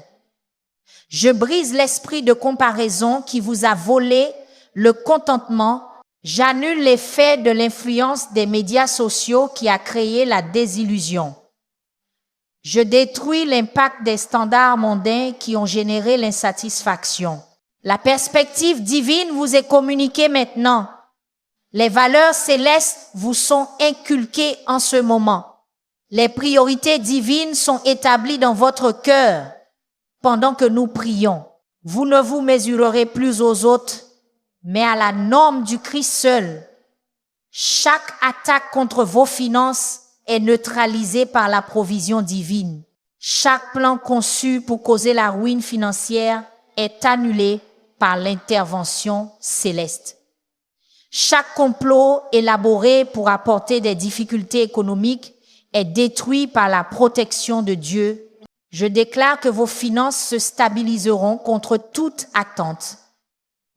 Je brise l'esprit de comparaison qui vous a volé le contentement. J'annule l'effet de l'influence des médias sociaux qui a créé la désillusion. Je détruis l'impact des standards mondains qui ont généré l'insatisfaction. La perspective divine vous est communiquée maintenant. Les valeurs célestes vous sont inculquées en ce moment. Les priorités divines sont établies dans votre cœur pendant que nous prions. Vous ne vous mesurerez plus aux autres, mais à la norme du Christ seul. Chaque attaque contre vos finances est neutralisée par la provision divine. Chaque plan conçu pour causer la ruine financière est annulé par l'intervention céleste. Chaque complot élaboré pour apporter des difficultés économiques est détruit par la protection de Dieu. Je déclare que vos finances se stabiliseront contre toute attente.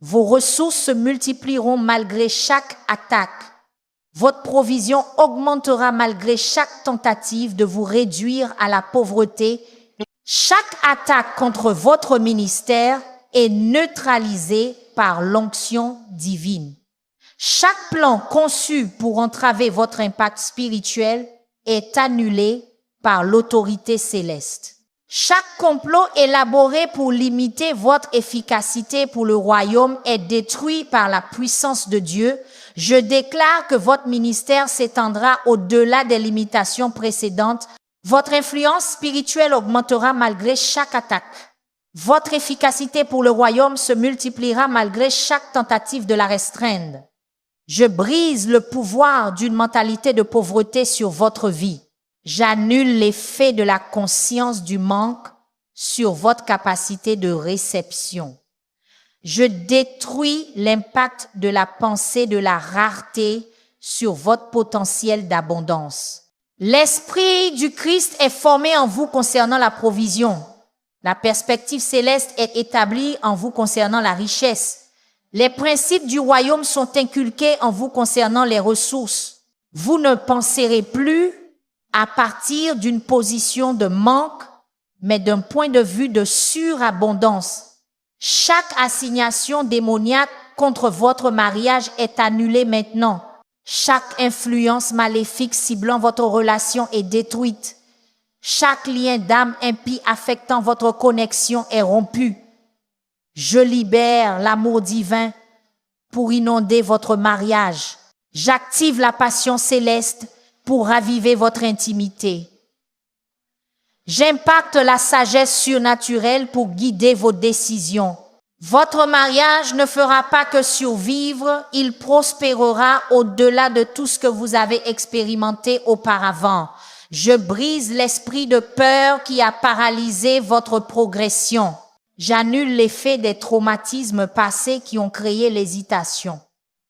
Vos ressources se multiplieront malgré chaque attaque. Votre provision augmentera malgré chaque tentative de vous réduire à la pauvreté. Chaque attaque contre votre ministère est neutralisée par l'onction divine. Chaque plan conçu pour entraver votre impact spirituel est annulé par l'autorité céleste. Chaque complot élaboré pour limiter votre efficacité pour le royaume est détruit par la puissance de Dieu. Je déclare que votre ministère s'étendra au-delà des limitations précédentes. Votre influence spirituelle augmentera malgré chaque attaque. Votre efficacité pour le royaume se multipliera malgré chaque tentative de la restreindre. Je brise le pouvoir d'une mentalité de pauvreté sur votre vie. J'annule l'effet de la conscience du manque sur votre capacité de réception. Je détruis l'impact de la pensée de la rareté sur votre potentiel d'abondance. L'esprit du Christ est formé en vous concernant la provision. La perspective céleste est établie en vous concernant la richesse. Les principes du royaume sont inculqués en vous concernant les ressources. Vous ne penserez plus à partir d'une position de manque, mais d'un point de vue de surabondance. Chaque assignation démoniaque contre votre mariage est annulée maintenant. Chaque influence maléfique ciblant votre relation est détruite. Chaque lien d'âme impie affectant votre connexion est rompu. Je libère l'amour divin pour inonder votre mariage. J'active la passion céleste pour raviver votre intimité. J'impacte la sagesse surnaturelle pour guider vos décisions. Votre mariage ne fera pas que survivre, il prospérera au-delà de tout ce que vous avez expérimenté auparavant. Je brise l'esprit de peur qui a paralysé votre progression. J'annule l'effet des traumatismes passés qui ont créé l'hésitation.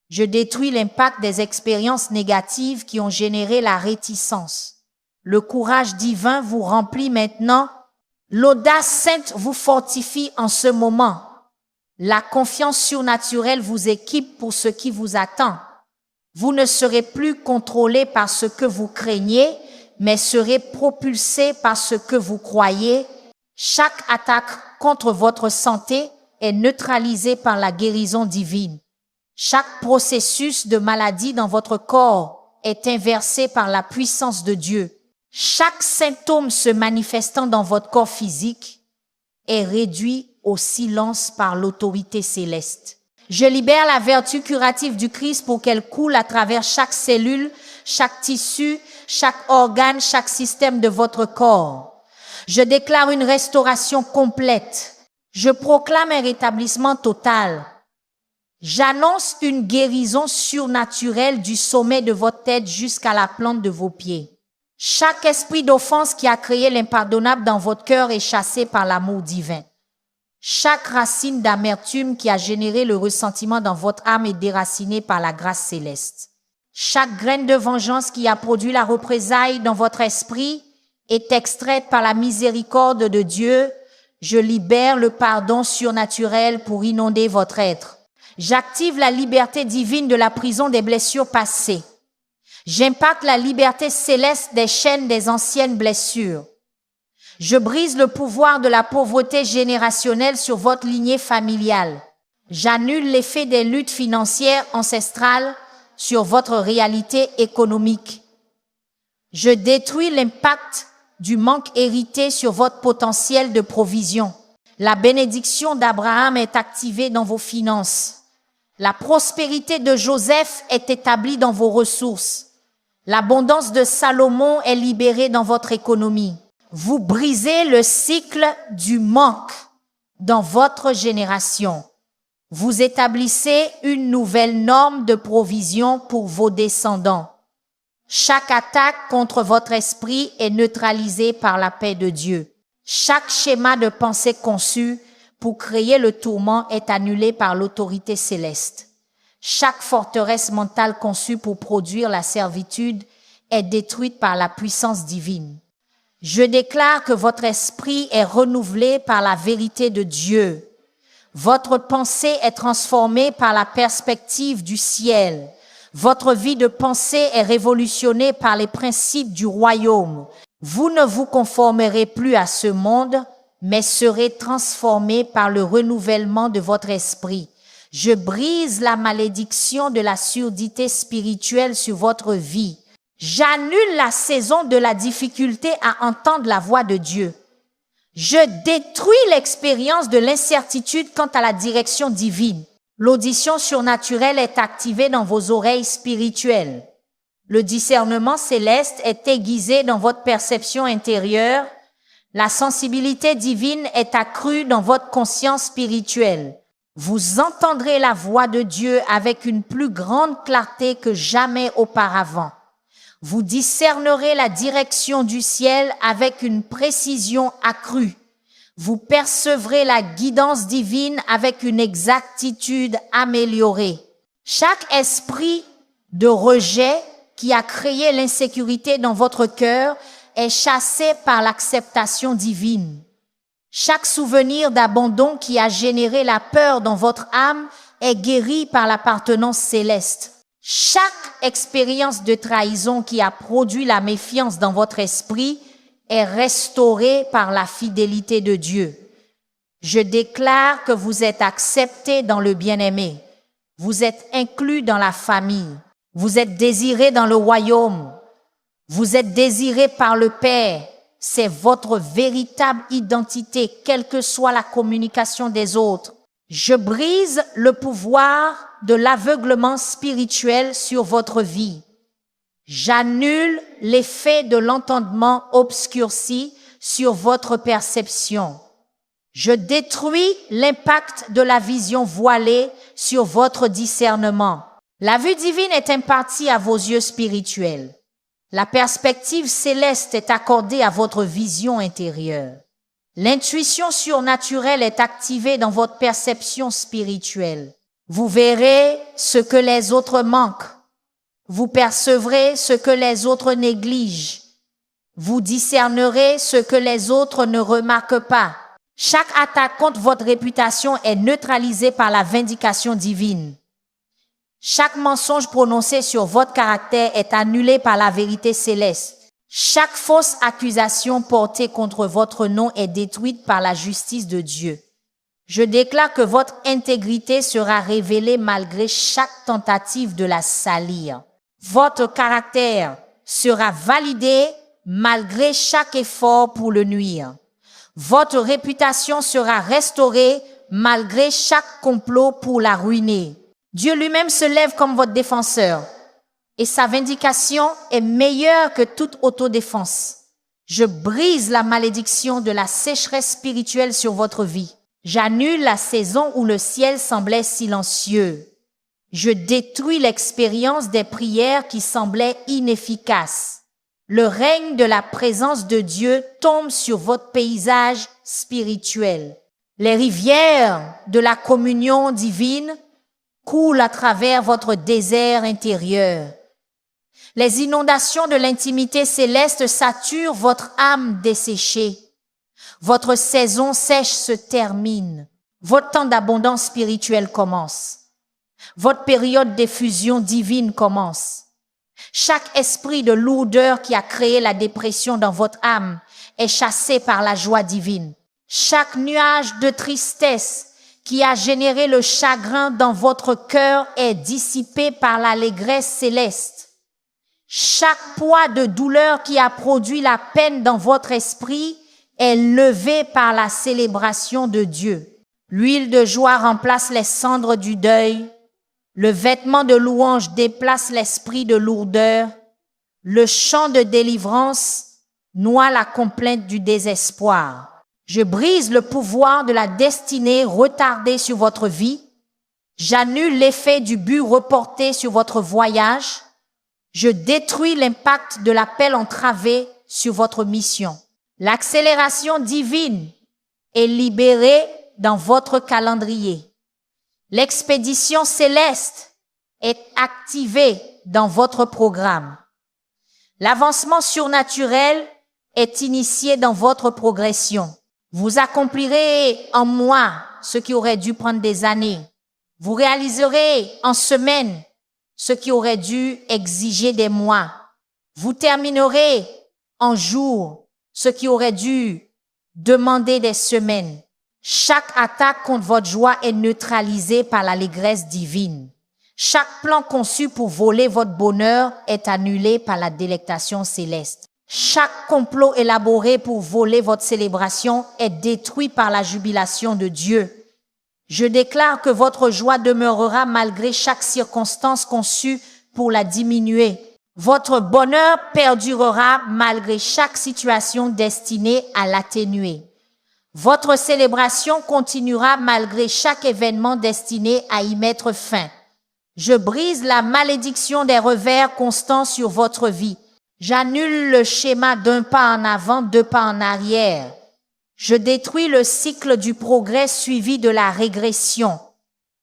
Je détruis l'impact des expériences négatives qui ont généré la réticence. Le courage divin vous remplit maintenant. L'audace sainte vous fortifie en ce moment. La confiance surnaturelle vous équipe pour ce qui vous attend. Vous ne serez plus contrôlé par ce que vous craignez, mais serez propulsé par ce que vous croyez. Chaque attaque contre votre santé est neutralisée par la guérison divine. Chaque processus de maladie dans votre corps est inversé par la puissance de Dieu. Chaque symptôme se manifestant dans votre corps physique est réduit au silence par l'autorité céleste. Je libère la vertu curative du Christ pour qu'elle coule à travers chaque cellule, chaque tissu, chaque organe, chaque système de votre corps. Je déclare une restauration complète. Je proclame un rétablissement total. J'annonce une guérison surnaturelle du sommet de votre tête jusqu'à la plante de vos pieds. Chaque esprit d'offense qui a créé l'impardonnable dans votre cœur est chassé par l'amour divin. Chaque racine d'amertume qui a généré le ressentiment dans votre âme est déracinée par la grâce céleste. Chaque graine de vengeance qui a produit la représailles dans votre esprit est extraite par la miséricorde de Dieu. Je libère le pardon surnaturel pour inonder votre être. J'active la liberté divine de la prison des blessures passées. J'impacte la liberté céleste des chaînes des anciennes blessures. Je brise le pouvoir de la pauvreté générationnelle sur votre lignée familiale. J'annule l'effet des luttes financières ancestrales sur votre réalité économique. Je détruis l'impact du manque hérité sur votre potentiel de provision. La bénédiction d'Abraham est activée dans vos finances. La prospérité de Joseph est établie dans vos ressources. L'abondance de Salomon est libérée dans votre économie. Vous brisez le cycle du manque dans votre génération. Vous établissez une nouvelle norme de provision pour vos descendants. Chaque attaque contre votre esprit est neutralisée par la paix de Dieu. Chaque schéma de pensée conçu pour créer le tourment est annulé par l'autorité céleste. Chaque forteresse mentale conçue pour produire la servitude est détruite par la puissance divine. Je déclare que votre esprit est renouvelé par la vérité de Dieu. Votre pensée est transformée par la perspective du ciel. Votre vie de pensée est révolutionnée par les principes du royaume. Vous ne vous conformerez plus à ce monde, mais serez transformés par le renouvellement de votre esprit. Je brise la malédiction de la surdité spirituelle sur votre vie. J'annule la saison de la difficulté à entendre la voix de Dieu. Je détruis l'expérience de l'incertitude quant à la direction divine. L'audition surnaturelle est activée dans vos oreilles spirituelles. Le discernement céleste est aiguisé dans votre perception intérieure. La sensibilité divine est accrue dans votre conscience spirituelle. Vous entendrez la voix de Dieu avec une plus grande clarté que jamais auparavant. Vous discernerez la direction du ciel avec une précision accrue. Vous percevrez la guidance divine avec une exactitude améliorée. Chaque esprit de rejet qui a créé l'insécurité dans votre cœur est chassé par l'acceptation divine. Chaque souvenir d'abandon qui a généré la peur dans votre âme est guéri par l'appartenance céleste. Chaque expérience de trahison qui a produit la méfiance dans votre esprit est restaurée par la fidélité de Dieu. Je déclare que vous êtes acceptés dans le bien-aimé. Vous êtes inclus dans la famille. Vous êtes désirés dans le royaume. Vous êtes désirés par le Père. C'est votre véritable identité, quelle que soit la communication des autres. Je brise le pouvoir de l'aveuglement spirituel sur votre vie. J'annule l'effet de l'entendement obscurci sur votre perception. Je détruis l'impact de la vision voilée sur votre discernement. La vue divine est impartie à vos yeux spirituels. La perspective céleste est accordée à votre vision intérieure. L'intuition surnaturelle est activée dans votre perception spirituelle. Vous verrez ce que les autres manquent. Vous percevrez ce que les autres négligent. Vous discernerez ce que les autres ne remarquent pas. Chaque attaque contre votre réputation est neutralisée par la vindication divine. Chaque mensonge prononcé sur votre caractère est annulé par la vérité céleste. Chaque fausse accusation portée contre votre nom est détruite par la justice de Dieu. Je déclare que votre intégrité sera révélée malgré chaque tentative de la salir. Votre caractère sera validé malgré chaque effort pour le nuire. Votre réputation sera restaurée malgré chaque complot pour la ruiner. Dieu lui-même se lève comme votre défenseur et sa vindication est meilleure que toute autodéfense. Je brise la malédiction de la sécheresse spirituelle sur votre vie. J'annule la saison où le ciel semblait silencieux. Je détruis l'expérience des prières qui semblaient inefficaces. Le règne de la présence de Dieu tombe sur votre paysage spirituel. Les rivières de la communion divine coulent à travers votre désert intérieur. Les inondations de l'intimité céleste saturent votre âme desséchée. Votre saison sèche se termine. Votre temps d'abondance spirituelle commence. Votre période d'effusion divine commence. Chaque esprit de lourdeur qui a créé la dépression dans votre âme est chassé par la joie divine. Chaque nuage de tristesse qui a généré le chagrin dans votre cœur est dissipé par l'allégresse céleste. Chaque poids de douleur qui a produit la peine dans votre esprit est levé par la célébration de Dieu. L'huile de joie remplace les cendres du deuil. Le vêtement de louange déplace l'esprit de lourdeur. Le chant de délivrance noie la complainte du désespoir. Je brise le pouvoir de la destinée retardée sur votre vie. J'annule l'effet du but reporté sur votre voyage. Je détruis l'impact de l'appel entravé sur votre mission. L'accélération divine est libérée dans votre calendrier. L'expédition céleste est activée dans votre programme. L'avancement surnaturel est initié dans votre progression. Vous accomplirez en moi ce qui aurait dû prendre des années. Vous réaliserez en semaines ce qui aurait dû exiger des mois. Vous terminerez en jours ce qui aurait dû demander des semaines. Chaque attaque contre votre joie est neutralisée par l'allégresse divine. Chaque plan conçu pour voler votre bonheur est annulé par la délectation céleste. Chaque complot élaboré pour voler votre célébration est détruit par la jubilation de Dieu. Je déclare que votre joie demeurera malgré chaque circonstance conçue pour la diminuer. Votre bonheur perdurera malgré chaque situation destinée à l'atténuer. Votre célébration continuera malgré chaque événement destiné à y mettre fin. Je brise la malédiction des revers constants sur votre vie. J'annule le schéma d'un pas en avant, deux pas en arrière. Je détruis le cycle du progrès suivi de la régression.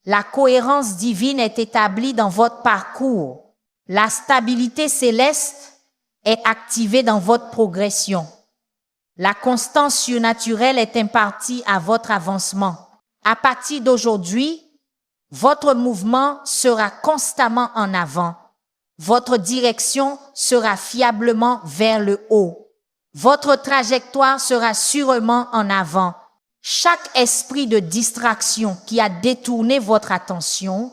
La cohérence divine est établie dans votre parcours. La stabilité céleste est activée dans votre progression. La constance surnaturelle est impartie à votre avancement. À partir d'aujourd'hui, votre mouvement sera constamment en avant. Votre direction sera fiablement vers le haut. Votre trajectoire sera sûrement en avant. Chaque esprit de distraction qui a détourné votre attention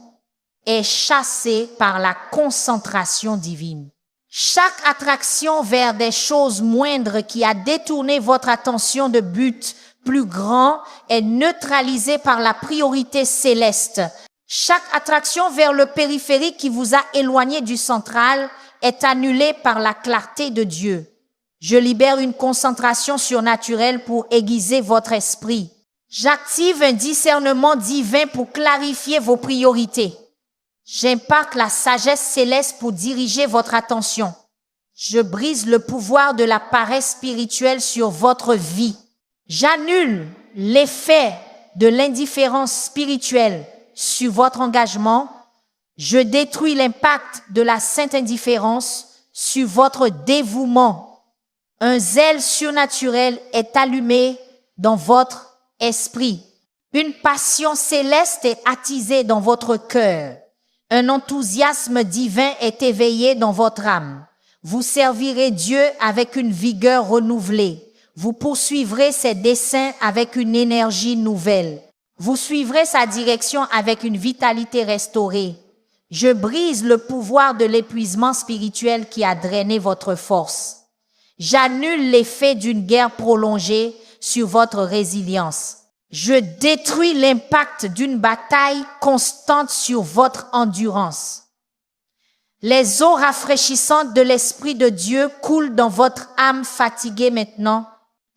est chassé par la concentration divine. Chaque attraction vers des choses moindres qui a détourné votre attention de but plus grand est neutralisée par la priorité céleste. Chaque attraction vers le périphérique qui vous a éloigné du central est annulée par la clarté de Dieu. Je libère une concentration surnaturelle pour aiguiser votre esprit. J'active un discernement divin pour clarifier vos priorités. J'imparte la sagesse céleste pour diriger votre attention. Je brise le pouvoir de la paresse spirituelle sur votre vie. J'annule l'effet de l'indifférence spirituelle sur votre engagement. Je détruis l'impact de la sainte indifférence sur votre dévouement. Un zèle surnaturel est allumé dans votre esprit. Une passion céleste est attisée dans votre cœur. Un enthousiasme divin est éveillé dans votre âme. Vous servirez Dieu avec une vigueur renouvelée. Vous poursuivrez ses desseins avec une énergie nouvelle. Vous suivrez sa direction avec une vitalité restaurée. Je brise le pouvoir de l'épuisement spirituel qui a drainé votre force. J'annule l'effet d'une guerre prolongée sur votre résilience. Je détruis l'impact d'une bataille constante sur votre endurance. Les eaux rafraîchissantes de l'Esprit de Dieu coulent dans votre âme fatiguée maintenant.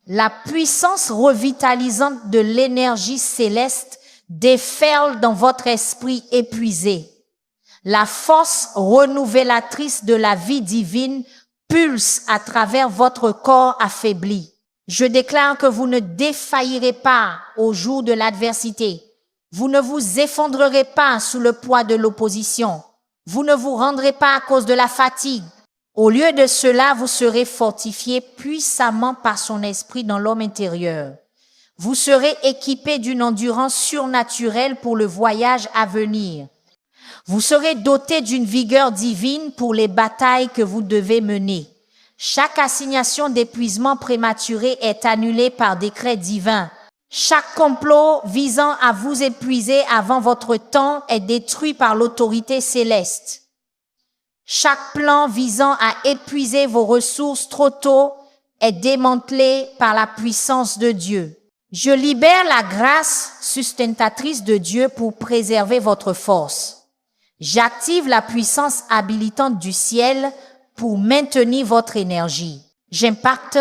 La puissance revitalisante de l'énergie céleste déferle dans votre esprit épuisé. La force renouvelatrice de la vie divine pulse à travers votre corps affaibli. Je déclare que vous ne défaillirez pas au jour de l'adversité. Vous ne vous effondrerez pas sous le poids de l'opposition. Vous ne vous rendrez pas à cause de la fatigue. Au lieu de cela, vous serez fortifié puissamment par son esprit dans l'homme intérieur. Vous serez équipé d'une endurance surnaturelle pour le voyage à venir. Vous serez doté d'une vigueur divine pour les batailles que vous devez mener. Chaque assignation d'épuisement prématuré est annulée par décret divin. Chaque complot visant à vous épuiser avant votre temps est détruit par l'autorité céleste. Chaque plan visant à épuiser vos ressources trop tôt est démantelé par la puissance de Dieu. Je libère la grâce sustentatrice de Dieu pour préserver votre force. J'active la puissance habilitante du ciel pour maintenir votre énergie. J'impacte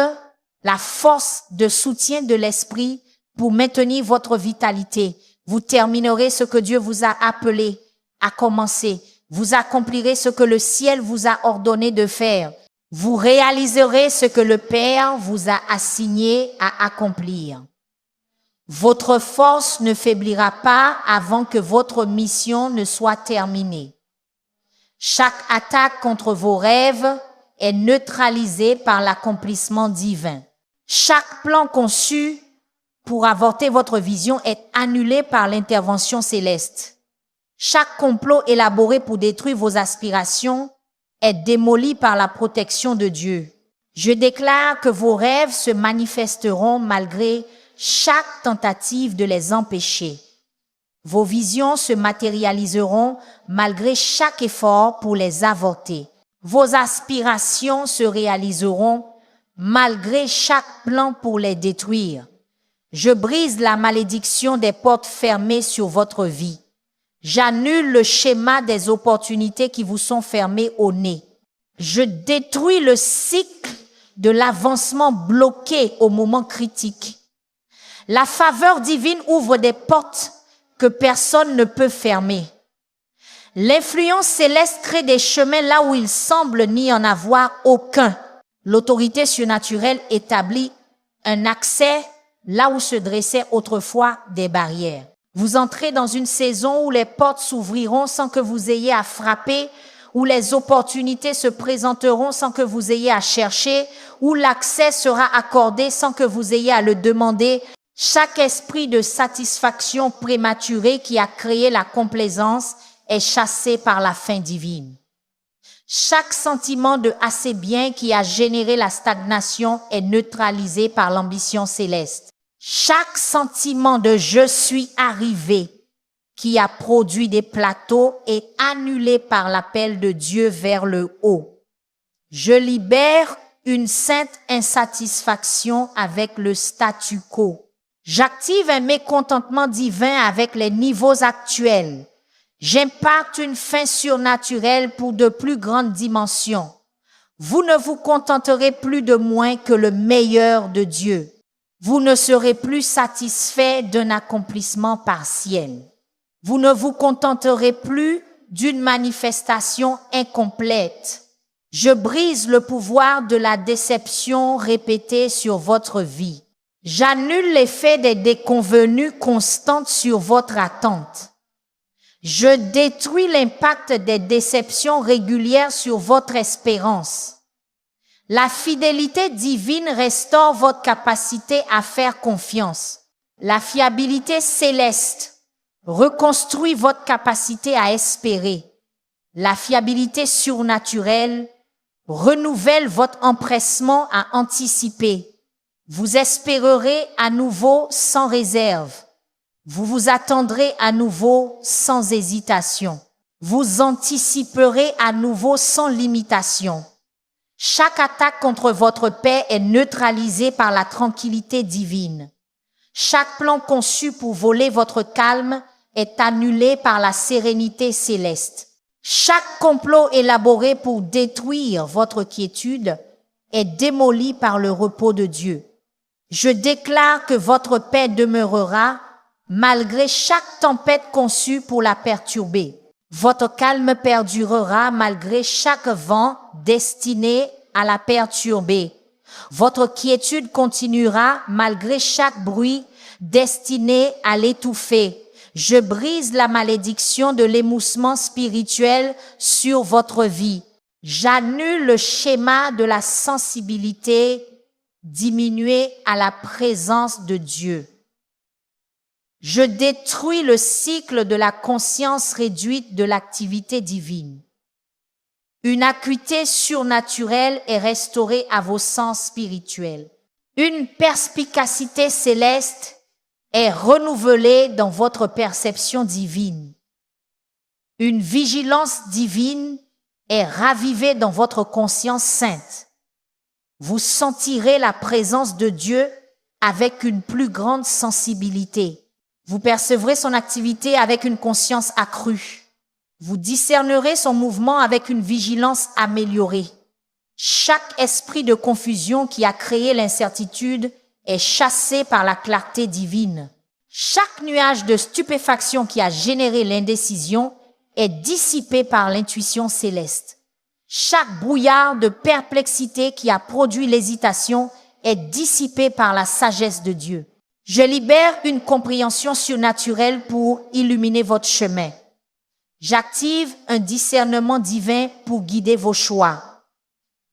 la force de soutien de l'esprit pour maintenir votre vitalité. Vous terminerez ce que Dieu vous a appelé à commencer. Vous accomplirez ce que le ciel vous a ordonné de faire. Vous réaliserez ce que le Père vous a assigné à accomplir. Votre force ne faiblira pas avant que votre mission ne soit terminée. Chaque attaque contre vos rêves est neutralisée par l'accomplissement divin. Chaque plan conçu pour avorter votre vision est annulé par l'intervention céleste. Chaque complot élaboré pour détruire vos aspirations est démoli par la protection de Dieu. Je déclare que vos rêves se manifesteront malgré chaque tentative de les empêcher. Vos visions se matérialiseront malgré chaque effort pour les avorter. Vos aspirations se réaliseront malgré chaque plan pour les détruire. Je brise la malédiction des portes fermées sur votre vie. J'annule le schéma des opportunités qui vous sont fermées au nez. Je détruis le cycle de l'avancement bloqué au moment critique. La faveur divine ouvre des portes que personne ne peut fermer. L'influence céleste crée des chemins là où il semble n'y en avoir aucun. L'autorité surnaturelle établit un accès là où se dressaient autrefois des barrières. Vous entrez dans une saison où les portes s'ouvriront sans que vous ayez à frapper, où les opportunités se présenteront sans que vous ayez à chercher, où l'accès sera accordé sans que vous ayez à le demander. Chaque esprit de satisfaction prématurée qui a créé la complaisance est chassé par la fin divine. Chaque sentiment de assez bien qui a généré la stagnation est neutralisé par l'ambition céleste. Chaque sentiment de je suis arrivé qui a produit des plateaux est annulé par l'appel de Dieu vers le haut. Je libère une sainte insatisfaction avec le statu quo. J'active un mécontentement divin avec les niveaux actuels. J'impacte une fin surnaturelle pour de plus grandes dimensions. Vous ne vous contenterez plus de moins que le meilleur de Dieu. Vous ne serez plus satisfait d'un accomplissement partiel. Vous ne vous contenterez plus d'une manifestation incomplète. Je brise le pouvoir de la déception répétée sur votre vie. J'annule l'effet des déconvenues constantes sur votre attente. Je détruis l'impact des déceptions régulières sur votre espérance. La fidélité divine restaure votre capacité à faire confiance. La fiabilité céleste reconstruit votre capacité à espérer. La fiabilité surnaturelle renouvelle votre empressement à anticiper. Vous espérerez à nouveau sans réserve. Vous vous attendrez à nouveau sans hésitation. Vous anticiperez à nouveau sans limitation. Chaque attaque contre votre paix est neutralisée par la tranquillité divine. Chaque plan conçu pour voler votre calme est annulé par la sérénité céleste. Chaque complot élaboré pour détruire votre quiétude est démoli par le repos de Dieu. Je déclare que votre paix demeurera malgré chaque tempête conçue pour la perturber. Votre calme perdurera malgré chaque vent destiné à la perturber. Votre quiétude continuera malgré chaque bruit destiné à l'étouffer. Je brise la malédiction de l'émoussement spirituel sur votre vie. J'annule le schéma de la sensibilité diminuée à la présence de Dieu. Je détruis le cycle de la conscience réduite de l'activité divine. Une acuité surnaturelle est restaurée à vos sens spirituels. Une perspicacité céleste est renouvelée dans votre perception divine. Une vigilance divine est ravivée dans votre conscience sainte. Vous sentirez la présence de Dieu avec une plus grande sensibilité. Vous percevrez son activité avec une conscience accrue. Vous discernerez son mouvement avec une vigilance améliorée. Chaque esprit de confusion qui a créé l'incertitude est chassé par la clarté divine. Chaque nuage de stupéfaction qui a généré l'indécision est dissipé par l'intuition céleste. Chaque brouillard de perplexité qui a produit l'hésitation est dissipé par la sagesse de Dieu. Je libère une compréhension surnaturelle pour illuminer votre chemin. J'active un discernement divin pour guider vos choix.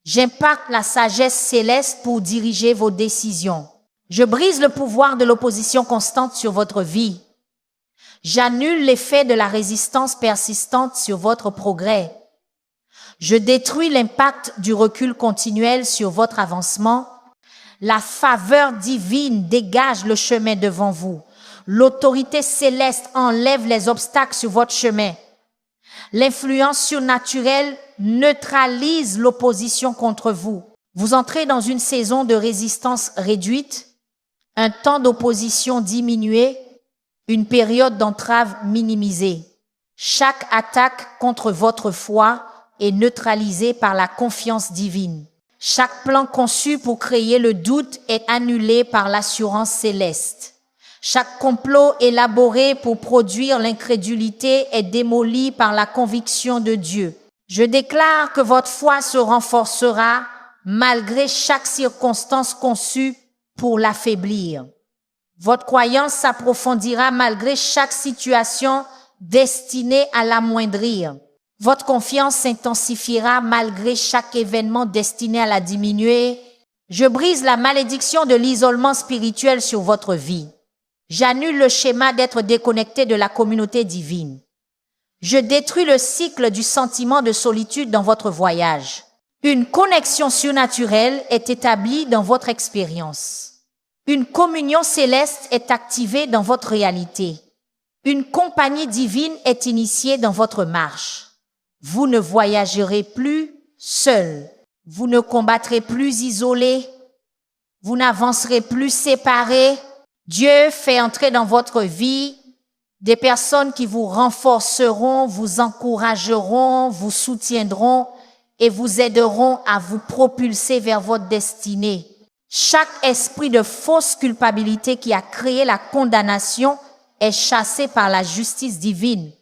J'impacte la sagesse céleste pour diriger vos décisions. Je brise le pouvoir de l'opposition constante sur votre vie. J'annule l'effet de la résistance persistante sur votre progrès. Je détruis l'impact du recul continuel sur votre avancement. La faveur divine dégage le chemin devant vous. L'autorité céleste enlève les obstacles sur votre chemin. L'influence surnaturelle neutralise l'opposition contre vous. Vous entrez dans une saison de résistance réduite, un temps d'opposition diminué, une période d'entrave minimisée. Chaque attaque contre votre foi est neutralisée par la confiance divine. Chaque plan conçu pour créer le doute est annulé par l'assurance céleste. Chaque complot élaboré pour produire l'incrédulité est démoli par la conviction de Dieu. Je déclare que votre foi se renforcera malgré chaque circonstance conçue pour l'affaiblir. Votre croyance s'approfondira malgré chaque situation destinée à l'amoindrir. Votre confiance s'intensifiera malgré chaque événement destiné à la diminuer. Je brise la malédiction de l'isolement spirituel sur votre vie. J'annule le schéma d'être déconnecté de la communauté divine. Je détruis le cycle du sentiment de solitude dans votre voyage. Une connexion surnaturelle est établie dans votre expérience. Une communion céleste est activée dans votre réalité. Une compagnie divine est initiée dans votre marche. Vous ne voyagerez plus seul. Vous ne combattrez plus isolé. Vous n'avancerez plus séparés. Dieu fait entrer dans votre vie des personnes qui vous renforceront, vous encourageront, vous soutiendront et vous aideront à vous propulser vers votre destinée. Chaque esprit de fausse culpabilité qui a créé la condamnation est chassé par la justice divine.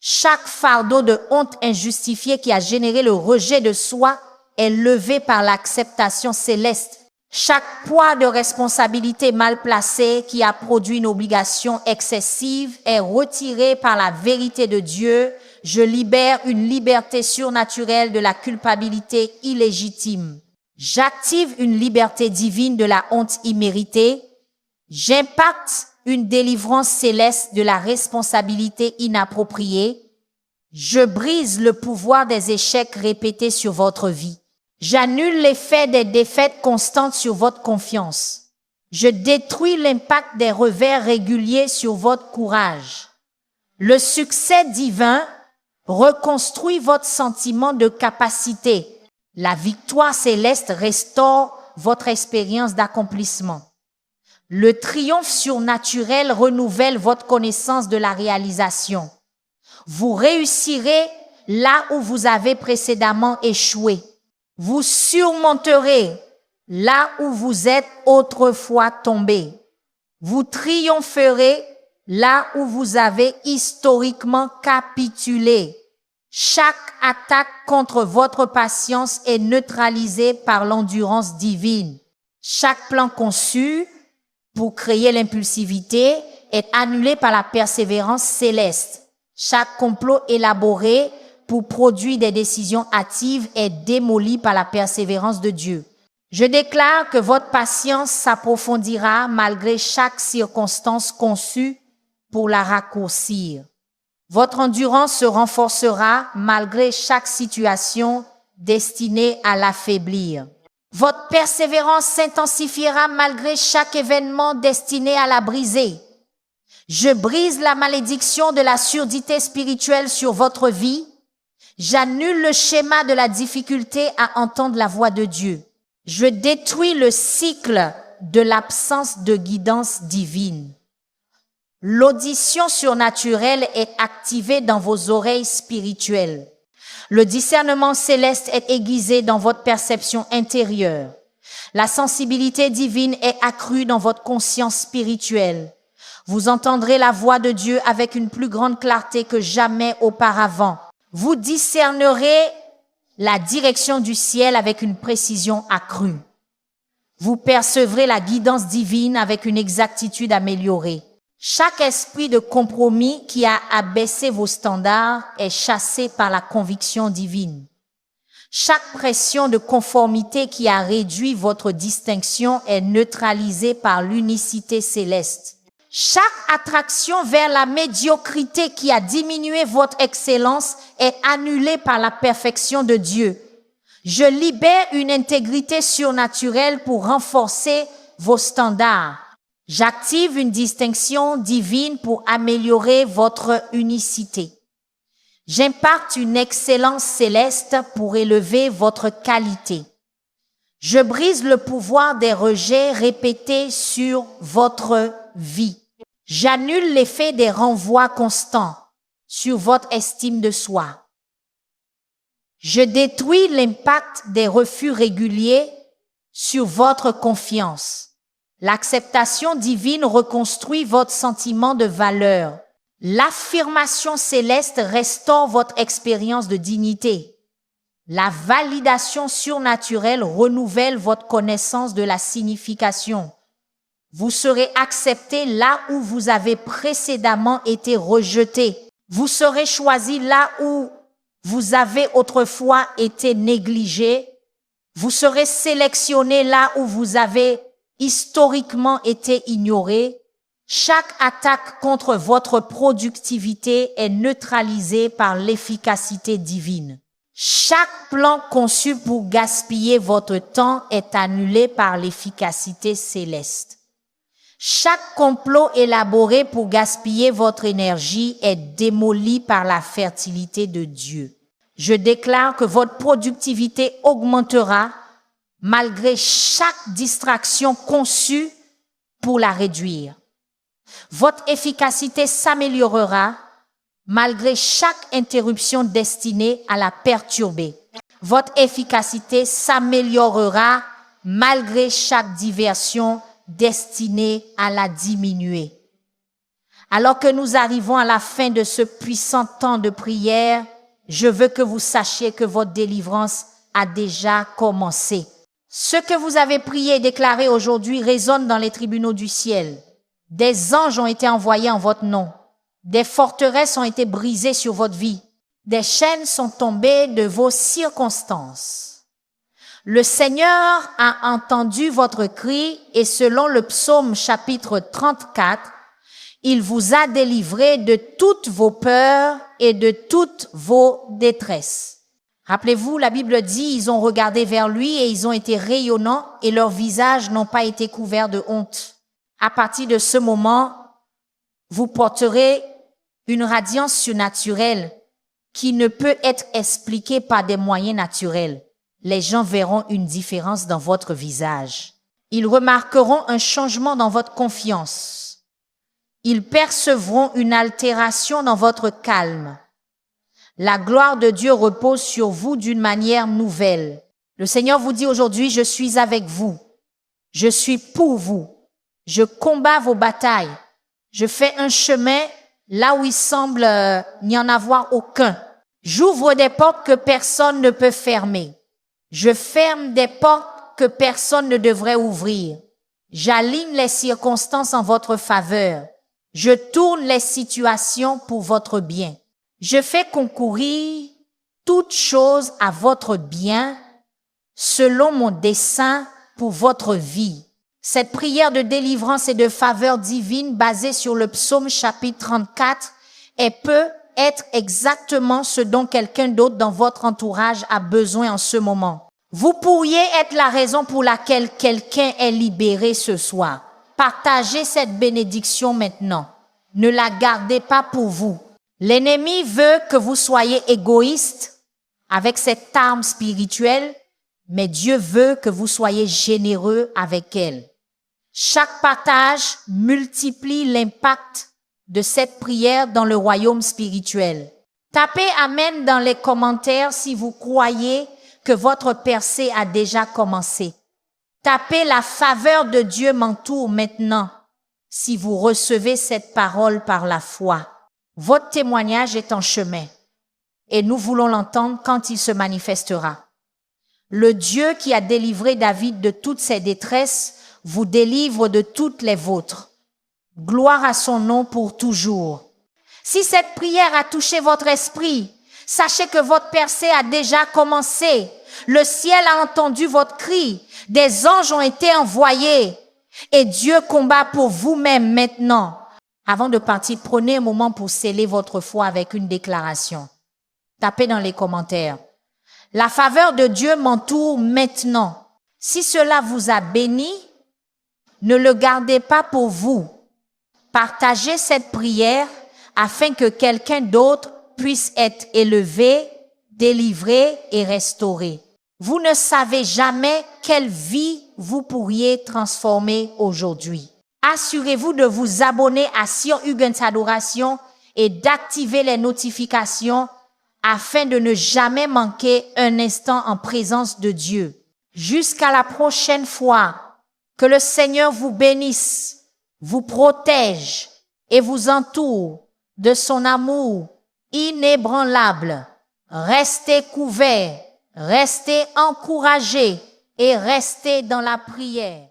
Chaque fardeau de honte injustifiée qui a généré le rejet de soi est levé par l'acceptation céleste. Chaque poids de responsabilité mal placé qui a produit une obligation excessive est retiré par la vérité de Dieu. Je libère une liberté surnaturelle de la culpabilité illégitime. J'active une liberté divine de la honte imméritée. J'impacte une délivrance céleste de la responsabilité inappropriée. Je brise le pouvoir des échecs répétés sur votre vie. J'annule l'effet des défaites constantes sur votre confiance. Je détruis l'impact des revers réguliers sur votre courage. Le succès divin reconstruit votre sentiment de capacité. La victoire céleste restaure votre expérience d'accomplissement. Le triomphe surnaturel renouvelle votre connaissance de la réalisation. Vous réussirez là où vous avez précédemment échoué. Vous surmonterez là où vous êtes autrefois tombé. Vous triompherez là où vous avez historiquement capitulé. Chaque attaque contre votre patience est neutralisée par l'endurance divine. Chaque plan conçu pour créer l'impulsivité est annulé par la persévérance céleste. Chaque complot élaboré pour produire des décisions hâtives est démoli par la persévérance de Dieu. Je déclare que votre patience s'approfondira malgré chaque circonstance conçue pour la raccourcir. Votre endurance se renforcera malgré chaque situation destinée à l'affaiblir. Votre persévérance s'intensifiera malgré chaque événement destiné à la briser. Je brise la malédiction de la surdité spirituelle sur votre vie. J'annule le schéma de la difficulté à entendre la voix de Dieu. Je détruis le cycle de l'absence de guidance divine. L'audition surnaturelle est activée dans vos oreilles spirituelles. Le discernement céleste est aiguisé dans votre perception intérieure. La sensibilité divine est accrue dans votre conscience spirituelle. Vous entendrez la voix de Dieu avec une plus grande clarté que jamais auparavant. Vous discernerez la direction du ciel avec une précision accrue. Vous percevrez la guidance divine avec une exactitude améliorée. Chaque esprit de compromis qui a abaissé vos standards est chassé par la conviction divine. Chaque pression de conformité qui a réduit votre distinction est neutralisée par l'unicité céleste. Chaque attraction vers la médiocrité qui a diminué votre excellence est annulée par la perfection de Dieu. Je libère une intégrité surnaturelle pour renforcer vos standards. J'active une distinction divine pour améliorer votre unicité. J'impacte une excellence céleste pour élever votre qualité. Je brise le pouvoir des rejets répétés sur votre vie. J'annule l'effet des renvois constants sur votre estime de soi. Je détruis l'impact des refus réguliers sur votre confiance. L'acceptation divine reconstruit votre sentiment de valeur. L'affirmation céleste restaure votre expérience de dignité. La validation surnaturelle renouvelle votre connaissance de la signification. Vous serez accepté là où vous avez précédemment été rejeté. Vous serez choisi là où vous avez autrefois été négligé. Vous serez sélectionné là où vous avez historiquement été ignoré. Chaque attaque contre votre productivité est neutralisée par l'efficacité divine. Chaque plan conçu pour gaspiller votre temps est annulé par l'efficacité céleste. Chaque complot élaboré pour gaspiller votre énergie est démoli par la fertilité de Dieu. Je déclare que votre productivité augmentera malgré chaque distraction conçue pour la réduire. Votre efficacité s'améliorera malgré chaque interruption destinée à la perturber. Votre efficacité s'améliorera malgré chaque diversion destinée à la diminuer. Alors que nous arrivons à la fin de ce puissant temps de prière, je veux que vous sachiez que votre délivrance a déjà commencé. Ce que vous avez prié et déclaré aujourd'hui résonne dans les tribunaux du ciel. Des anges ont été envoyés en votre nom. Des forteresses ont été brisées sur votre vie. Des chaînes sont tombées de vos circonstances. Le Seigneur a entendu votre cri et selon le psaume chapitre 34, il vous a délivré de toutes vos peurs et de toutes vos détresses. Rappelez-vous, la Bible dit, ils ont regardé vers lui et ils ont été rayonnants et leurs visages n'ont pas été couverts de honte. À partir de ce moment, vous porterez une radiance surnaturelle qui ne peut être expliquée par des moyens naturels. Les gens verront une différence dans votre visage. Ils remarqueront un changement dans votre confiance. Ils percevront une altération dans votre calme. La gloire de Dieu repose sur vous d'une manière nouvelle. Le Seigneur vous dit aujourd'hui, je suis avec vous. Je suis pour vous. Je combats vos batailles. Je fais un chemin là où il semble n'y en avoir aucun. J'ouvre des portes que personne ne peut fermer. Je ferme des portes que personne ne devrait ouvrir. J'aligne les circonstances en votre faveur. Je tourne les situations pour votre bien. Je fais concourir toutes choses à votre bien selon mon dessein pour votre vie. Cette prière de délivrance et de faveur divine basée sur le psaume chapitre 34 peut être exactement ce dont quelqu'un d'autre dans votre entourage a besoin en ce moment. Vous pourriez être la raison pour laquelle quelqu'un est libéré ce soir. Partagez cette bénédiction maintenant. Ne la gardez pas pour vous. L'ennemi veut que vous soyez égoïste avec cette arme spirituelle, mais Dieu veut que vous soyez généreux avec elle. Chaque partage multiplie l'impact de cette prière dans le royaume spirituel. Tapez Amen dans les commentaires si vous croyez que votre percée a déjà commencé. Tapez la faveur de Dieu m'entoure maintenant si vous recevez cette parole par la foi. Votre témoignage est en chemin et nous voulons l'entendre quand il se manifestera. Le Dieu qui a délivré David de toutes ses détresses vous délivre de toutes les vôtres. Gloire à son nom pour toujours. Si cette prière a touché votre esprit, sachez que votre percée a déjà commencé. Le ciel a entendu votre cri. Des anges ont été envoyés. Et Dieu combat pour vous-même maintenant. Avant de partir, prenez un moment pour sceller votre foi avec une déclaration. Tapez dans les commentaires. La faveur de Dieu m'entoure maintenant. Si cela vous a béni, ne le gardez pas pour vous. Partagez cette prière afin que quelqu'un d'autre puisse être élevé, délivré et restauré. Vous ne savez jamais quelle vie vous pourriez transformer aujourd'hui. Assurez-vous de vous abonner à Sion Huygens Adoration et d'activer les notifications afin de ne jamais manquer un instant en présence de Dieu. Jusqu'à la prochaine fois, que le Seigneur vous bénisse, vous protège et vous entoure de son amour inébranlable. Restez couverts, restez encouragés et restez dans la prière.